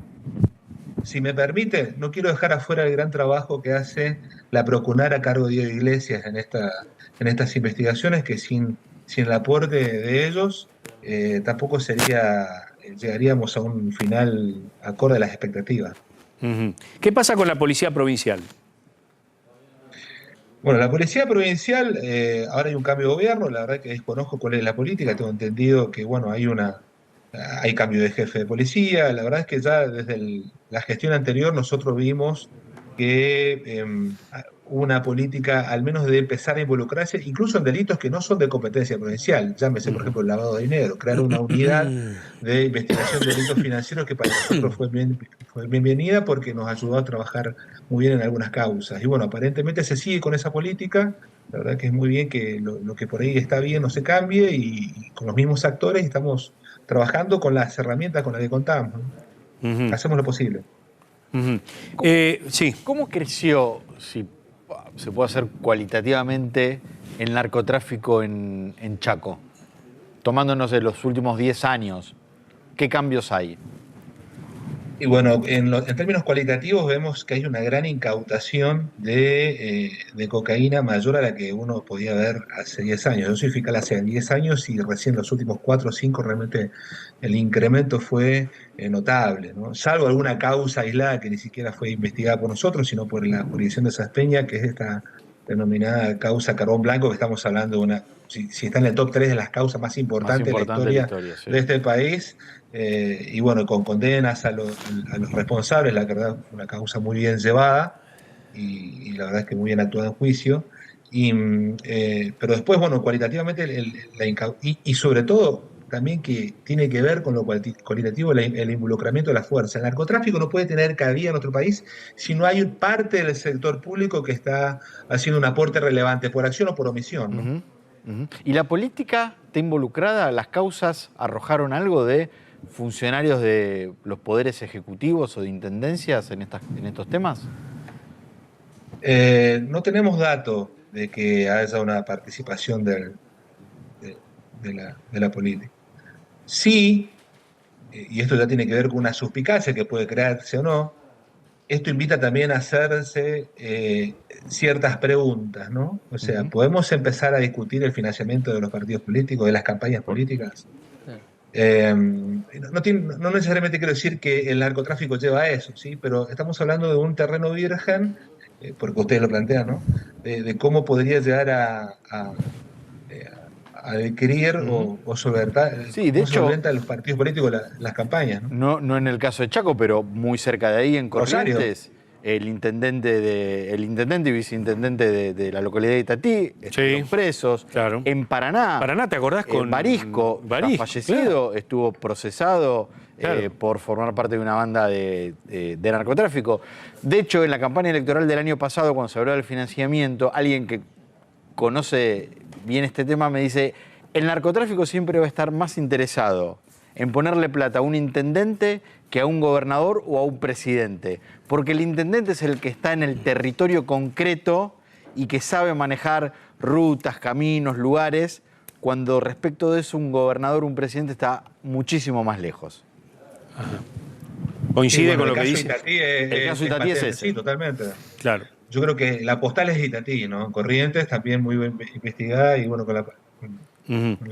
Si me permite, no quiero dejar afuera el gran trabajo que hace la Procunar a cargo de Diego Iglesias en estas investigaciones, que sin el aporte de ellos tampoco llegaríamos a un final acorde a las expectativas. ¿Qué pasa con la policía provincial? Bueno, la policía provincial, ahora hay un cambio de gobierno, la verdad que desconozco cuál es la política, tengo entendido que bueno, hay cambio de jefe de policía, la verdad es que ya desde la gestión anterior nosotros vimos que una política al menos de empezar a involucrarse incluso en delitos que no son de competencia provincial, llámese por ejemplo el lavado de dinero, crear una unidad de investigación de delitos financieros que para nosotros fue bienvenida porque nos ayudó a trabajar muy bien en algunas causas. Y bueno, aparentemente se sigue con esa política, la verdad que es muy bien que lo que por ahí está bien no se cambie y con los mismos actores estamos trabajando con las herramientas con las que contamos, ¿no? Hacemos lo posible. ¿Cómo creció, si se puede hacer cualitativamente, el narcotráfico en Chaco? Tomándonos de los últimos 10 años, ¿qué cambios hay? Y bueno, en términos cualitativos vemos que hay una gran incautación de cocaína mayor a la que uno podía ver hace 10 años. Yo soy fiscal hace 10 años y recién los últimos 4 o 5 realmente el incremento fue notable, ¿no? Salvo alguna causa aislada que ni siquiera fue investigada por nosotros, sino por la jurisdicción de Saspeña, que es esta denominada causa Carbón Blanco, que estamos hablando de si está en el top 3 de las causas más importantes de la historia de este país. Y bueno, con condenas a los responsables, la verdad, una causa muy bien llevada y la verdad es que muy bien actuada en juicio. Pero después, bueno, cualitativamente, y sobre todo también que tiene que ver con lo cualitativo, el involucramiento de la fuerza. El narcotráfico no puede tener cabida en nuestro país si no hay parte del sector público que está haciendo un aporte relevante, por acción o por omisión, ¿no? ¿Y la política está involucrada? ¿Las causas arrojaron algo de funcionarios de los poderes ejecutivos o de intendencias en estos temas? No tenemos datos de que haya una participación de la política. Sí, y esto ya tiene que ver con una suspicacia que puede crearse o no, esto invita también a hacerse ciertas preguntas, ¿no? O sea, ¿podemos empezar a discutir el financiamiento de los partidos políticos, de las campañas políticas? No necesariamente quiero decir que el narcotráfico lleva a eso, ¿sí? Pero estamos hablando de un terreno virgen, porque ustedes lo plantean, ¿no? De cómo podría llegar a adquirir o solventar, sí, de hecho, los partidos políticos las campañas, ¿no? No en el caso de Chaco, pero muy cerca de ahí, en Corrientes, el intendente y viceintendente de la localidad de Itatí estuvieron presos. Claro. En Paraná, ¿te acordás con Barisco, fallecido, claro, estuvo procesado por formar parte de una banda de narcotráfico. De hecho, en la campaña electoral del año pasado, cuando se habló del financiamiento, alguien que conoce bien este tema me dice: el narcotráfico siempre va a estar más interesado en ponerle plata a un intendente que a un gobernador o a un presidente, porque el intendente es el que está en el territorio concreto y que sabe manejar rutas, caminos, lugares, cuando respecto de eso un gobernador o un presidente está muchísimo más lejos. Ajá. ¿Coincide con lo que dice? El caso Itatí es ese. Sí, totalmente. Claro. Yo creo que la postal es Itatí, ¿no? Corrientes también muy bien investigada y bueno, con la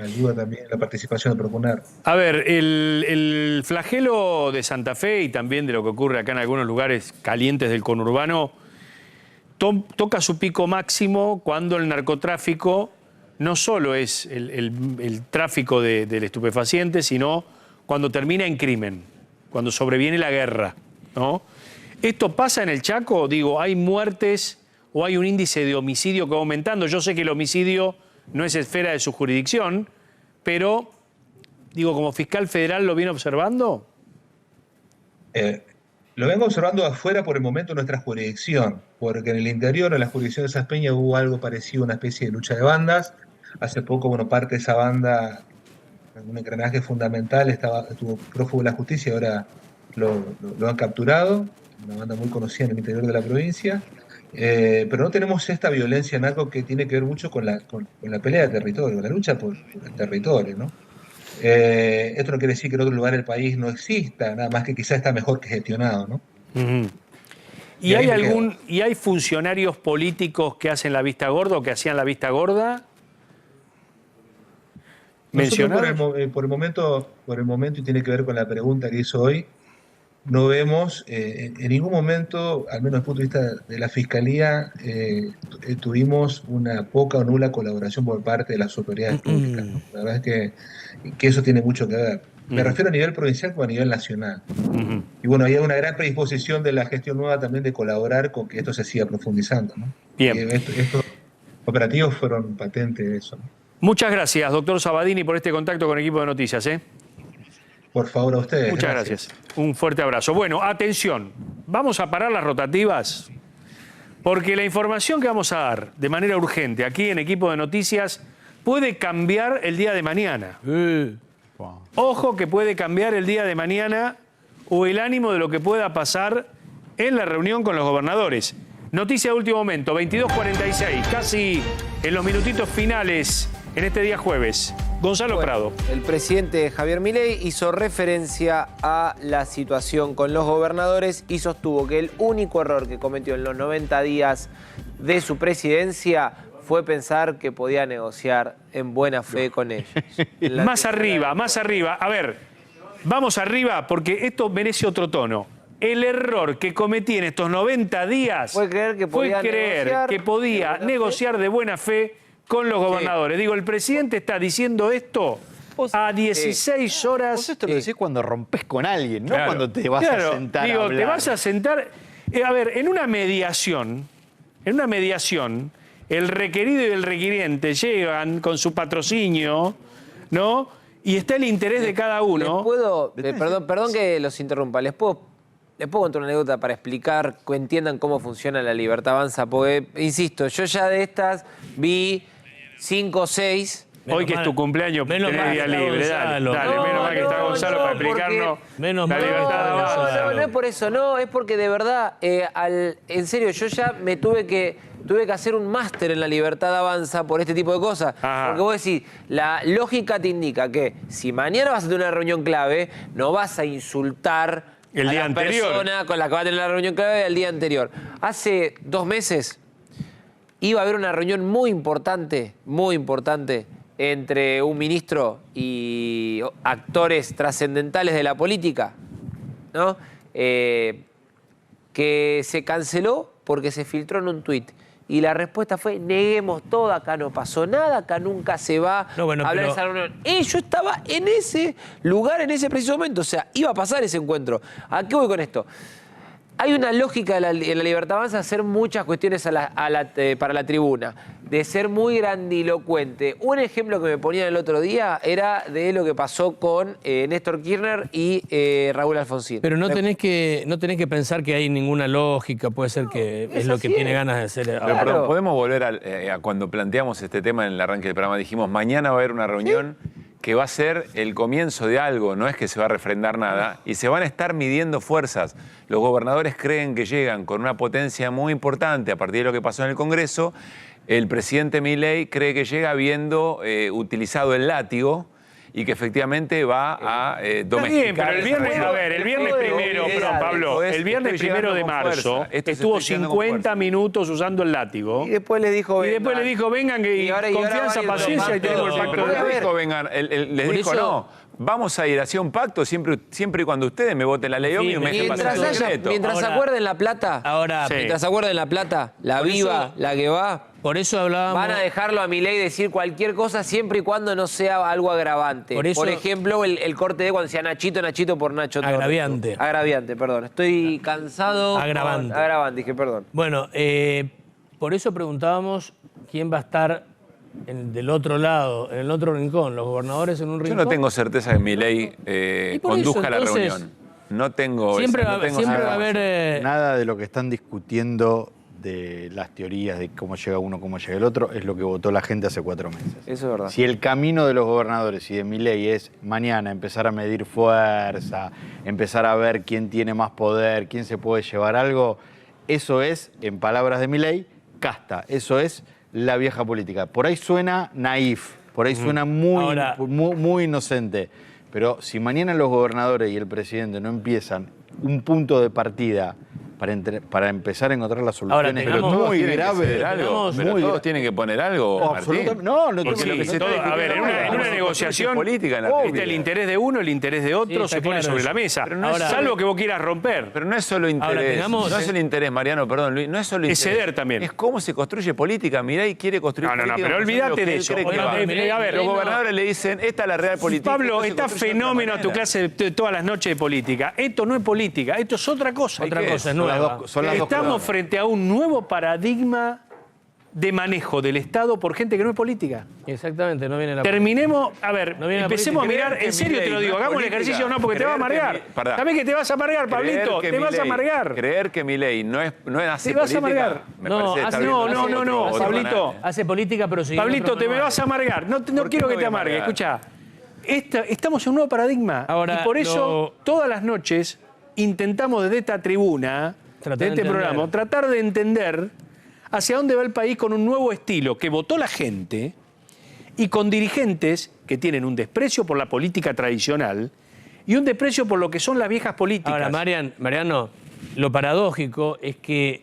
ayuda también, la participación de Proponer. A ver, el flagelo de Santa Fe y también de lo que ocurre acá en algunos lugares calientes del conurbano toca su pico máximo cuando el narcotráfico no solo es el tráfico del estupefaciente, sino cuando termina en crimen, cuando sobreviene la guerra, ¿no? ¿Esto pasa en el Chaco? Digo, ¿hay muertes o hay un índice de homicidio que va aumentando? Yo sé que el homicidio no es esfera de su jurisdicción, pero, digo, como fiscal federal, ¿lo viene observando? Lo vengo observando afuera por el momento en nuestra jurisdicción, porque en el interior, en la jurisdicción de Saspeña, hubo algo parecido a una especie de lucha de bandas. Hace poco, bueno, parte de esa banda, un engranaje fundamental, estuvo prófugo de la justicia y ahora lo han capturado, una banda muy conocida en el interior de la provincia. Pero no tenemos esta violencia narco que tiene que ver mucho con la pelea de territorio, con la lucha por el territorio, ¿no? Esto no quiere decir que en otro lugar del país no exista, nada más que quizás está mejor que gestionado, ¿no? ¿Y hay funcionarios políticos que hacen la vista gorda o que hacían la vista gorda? Por el momento, y tiene que ver con la pregunta que hizo hoy, no vemos en ningún momento, al menos desde el punto de vista de la Fiscalía, tuvimos una poca o nula colaboración por parte de las autoridades públicas, ¿no? La verdad es que eso tiene mucho que ver. Me refiero a nivel provincial como a nivel nacional. Y bueno, hay una gran predisposición de la gestión nueva también de colaborar con que esto se siga profundizando, ¿no? Bien. Estos operativos fueron patentes de eso, ¿no? Muchas gracias, doctor Sabadini, por este contacto con Equipo de Noticias, ¿eh? Por favor, a ustedes. Muchas gracias. Un fuerte abrazo. Bueno, atención, vamos a parar las rotativas porque la información que vamos a dar de manera urgente aquí en Equipo de Noticias puede cambiar el día de mañana. Ojo que puede cambiar el día de mañana o el ánimo de lo que pueda pasar en la reunión con los gobernadores. Noticia de último momento, 22:46, casi en los minutitos finales en este día jueves. Gonzalo Prado. El presidente Javier Milei hizo referencia a la situación con los gobernadores y sostuvo que el único error que cometió en los 90 días de su presidencia fue pensar que podía negociar en buena fe con ellos. Más arriba. A ver, vamos arriba porque esto merece otro tono. El error que cometí en estos 90 días fue creer que podía negociar de buena fe con los gobernadores. Digo, el presidente está diciendo esto a 16 horas. Vos esto lo decís cuando rompes con alguien, no cuando te vas a sentar a hablar. Te vas a sentar. A ver, en una mediación, el requerido y el requiriente llegan con su patrocinio, ¿no? Y está el interés de cada uno. ¿Les puedo, perdón que los interrumpa, les puedo contar una anécdota para explicar, que entiendan cómo funciona la Libertad Avanza? Porque, insisto, yo ya de estas vi 5 o 6. Hoy que es tu cumpleaños, tenés día libre, dale, menos mal que está Gonzalo para explicarnos la Libertad Avanza. No es por eso, no, es porque de verdad, en serio, yo ya me tuve que hacer un máster en la Libertad Avanza por este tipo de cosas. Ajá. Porque vos decís, la lógica te indica que si mañana vas a tener una reunión clave, no vas a insultar El día anterior. Persona con la que va a tener la reunión clave el día anterior. Hace 2 meses iba a haber una reunión muy importante entre un ministro y actores trascendentales de la política, ¿no? Que se canceló porque se filtró en un tuit. Y la respuesta fue, neguemos todo, acá no pasó nada, acá nunca se va a hablar de esa reunión. Yo estaba en ese lugar, en ese preciso momento, o sea, iba a pasar ese encuentro. ¿A qué voy con esto? Hay una lógica en la Libertad Avanza de hacer muchas cuestiones para la tribuna, de ser muy grandilocuente. Un ejemplo que me ponían el otro día era de lo que pasó con Néstor Kirchner y Raúl Alfonsín. Pero no tenés que pensar que hay ninguna lógica, puede ser que es lo que tiene ganas de hacer. Pero, perdón, podemos volver a cuando planteamos este tema en el arranque del programa. Dijimos, mañana va a haber una reunión que va a ser el comienzo de algo, no es que se va a refrendar nada, y se van a estar midiendo fuerzas. Los gobernadores creen que llegan con una potencia muy importante a partir de lo que pasó en el Congreso. El presidente Milei cree que llega habiendo utilizado el látigo y que efectivamente va a domesticar. Pero el viernes primero, Pablo, el viernes 1 de marzo estuvo 50 minutos usando el látigo. Y después le dijo, vengan, y confianza, paciencia, y tenemos el pacto. Les dijo, no, vamos a ir hacia un pacto siempre y cuando ustedes me voten la ley ómnibus y me dejen pasar el decreto. Mientras se acuerden La Plata, mientras se acuerden La Plata, la viva, la que va. Por eso hablábamos. Van a dejarlo a Milei decir cualquier cosa siempre y cuando no sea algo agravante. Por ejemplo, el corte de cuando decía Nachito por Nacho Torres. Agraviante. Agraviante, perdón. Estoy cansado. Agravante. Agravante, dije, perdón. Bueno, por eso preguntábamos quién va a estar del otro lado, en el otro rincón, los gobernadores en un rincón. Yo no tengo certeza que Milei conduzca la reunión. No tengo siempre va a haber nada de lo que están discutiendo de las teorías de cómo llega uno, cómo llega el otro, es lo que votó la gente hace 4 meses. Eso es verdad. Si el camino de los gobernadores y de Milei es mañana empezar a medir fuerza, empezar a ver quién tiene más poder, quién se puede llevar algo, eso es, en palabras de Milei, casta. Eso es la vieja política. Por ahí suena naif, por ahí suena muy inocente. Pero si mañana los gobernadores y el presidente no empiezan un punto de partida para empezar a encontrar las soluciones muy graves. Pero todos tienen que poner algo, Martín. No porque lo que se a ver, en una negociación, política, el interés de uno, el interés de otro se pone sobre la mesa. Salvo que vos quieras romper. Pero no es solo interés. No es el interés, Mariano, perdón, Luis, no es solo interés. Es ceder también. Es cómo se construye política. Milei quiere construir política. No, pero olvídate de eso. A ver, los gobernadores le dicen, esta es la real política. Pablo, está fenómeno a tu clase todas las noches de política. Esto no es política, esto es otra cosa. Otra cosa, es nueva. Estamos frente a un nuevo paradigma de manejo del Estado por gente que no es política. Exactamente, no viene la Terminemos, a ver, empecemos a mirar, en serio te lo digo, hagamos el ejercicio porque te va a amargar. ¿Sabés que te vas a amargar, Pablito? Te vas a amargar. Creer que Milei no es así. Te vas a amargar. No, Pablito. Hace política, pero sí. Pablito, te me vas a amargar. No quiero que te amargue, escuchá. Estamos en un nuevo paradigma. Y por eso, todas las noches, intentamos desde esta tribuna, de este programa, tratar de entender hacia dónde va el país con un nuevo estilo que votó la gente y con dirigentes que tienen un desprecio por la política tradicional y un desprecio por lo que son las viejas políticas. Ahora, Mariano, lo paradójico es que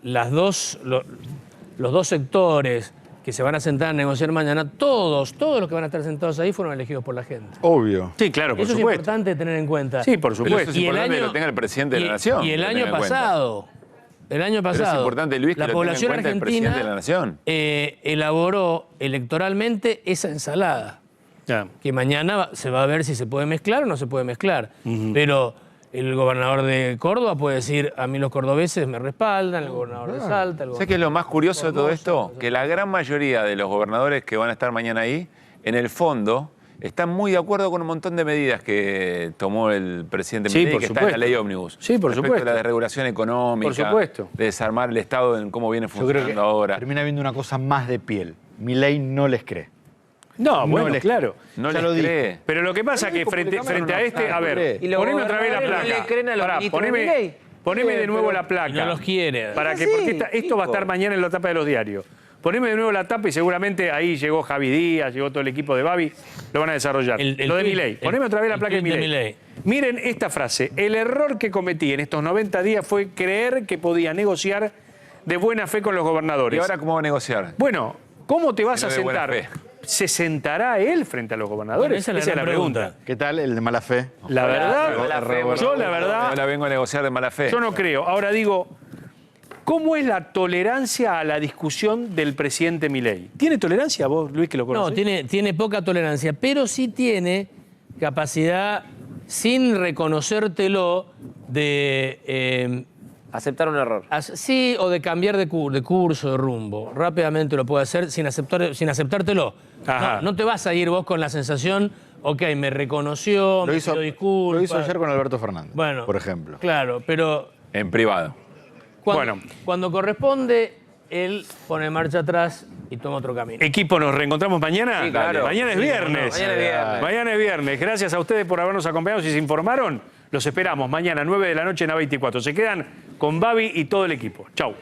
los dos sectores que se van a sentar a negociar mañana, todos los que van a estar sentados ahí fueron elegidos por la gente. Obvio. Sí, claro, por supuesto. Eso es importante tener en cuenta. Sí, por supuesto. Pero eso es importante que lo tenga el presidente de la Nación. Y el año pasado, Pero es importante, Luis, que la población argentina, el presidente de la Nación. Elaboró electoralmente esa ensalada. Que mañana se va a ver si se puede mezclar o no se puede mezclar. Pero el gobernador de Córdoba puede decir, a mí los cordobeses me respaldan, el gobernador de Salta... ¿Sabes qué es lo más curioso de todo esto? Que la gran mayoría de los gobernadores que van a estar mañana ahí, en el fondo, están muy de acuerdo con un montón de medidas que tomó el presidente Milei, que está en la ley ómnibus. Sí, por supuesto. Respecto a la desregulación económica, por supuesto, de desarmar el Estado en cómo viene funcionando ahora. Termina viendo una cosa más de piel. Milei no les cree. No, bueno, claro. No les cree. Pero lo que pasa es que frente a este... A ver, poneme otra vez la placa. ¿No le creen a los ministros de Milei? Poneme de nuevo la placa. No los quiere. Porque esto va a estar mañana en la tapa de los diarios. Poneme de nuevo la tapa y seguramente ahí llegó Javi Díaz, llegó todo el equipo de Babi, lo van a desarrollar. Lo de Milei. Poneme otra vez la placa de Milei. Miren esta frase. El error que cometí en estos 90 días fue creer que podía negociar de buena fe con los gobernadores. ¿Y ahora cómo va a negociar? Bueno, ¿cómo te vas a de buena sentar? fe. ¿Se sentará él frente a los gobernadores? Bueno, esa es la pregunta. ¿Qué tal el de mala fe? La verdad, yo la verdad... No la vengo a negociar de mala fe. Yo no creo. Ahora digo, ¿cómo es la tolerancia a la discusión del presidente Milei? ¿Tiene tolerancia vos, Luis, que lo conocés? No, tiene poca tolerancia, pero sí tiene capacidad, sin reconocértelo, de... aceptar un error. Sí, o de cambiar de curso, de rumbo. Rápidamente lo puede hacer sin aceptártelo. No te vas a ir vos con la sensación, ok, me reconoció, me pidió disculpas. Lo hizo ayer con Alberto Fernández, bueno, por ejemplo. Claro, pero... En privado. Cuando corresponde, él pone marcha atrás y toma otro camino. Equipo, ¿nos reencontramos mañana? Sí, claro. Mañana es viernes. Mañana es viernes. Mañana es viernes. Gracias a ustedes por habernos acompañado. Si se informaron, los esperamos mañana 9 de la noche en A24. Se quedan con Babi y todo el equipo. Chau.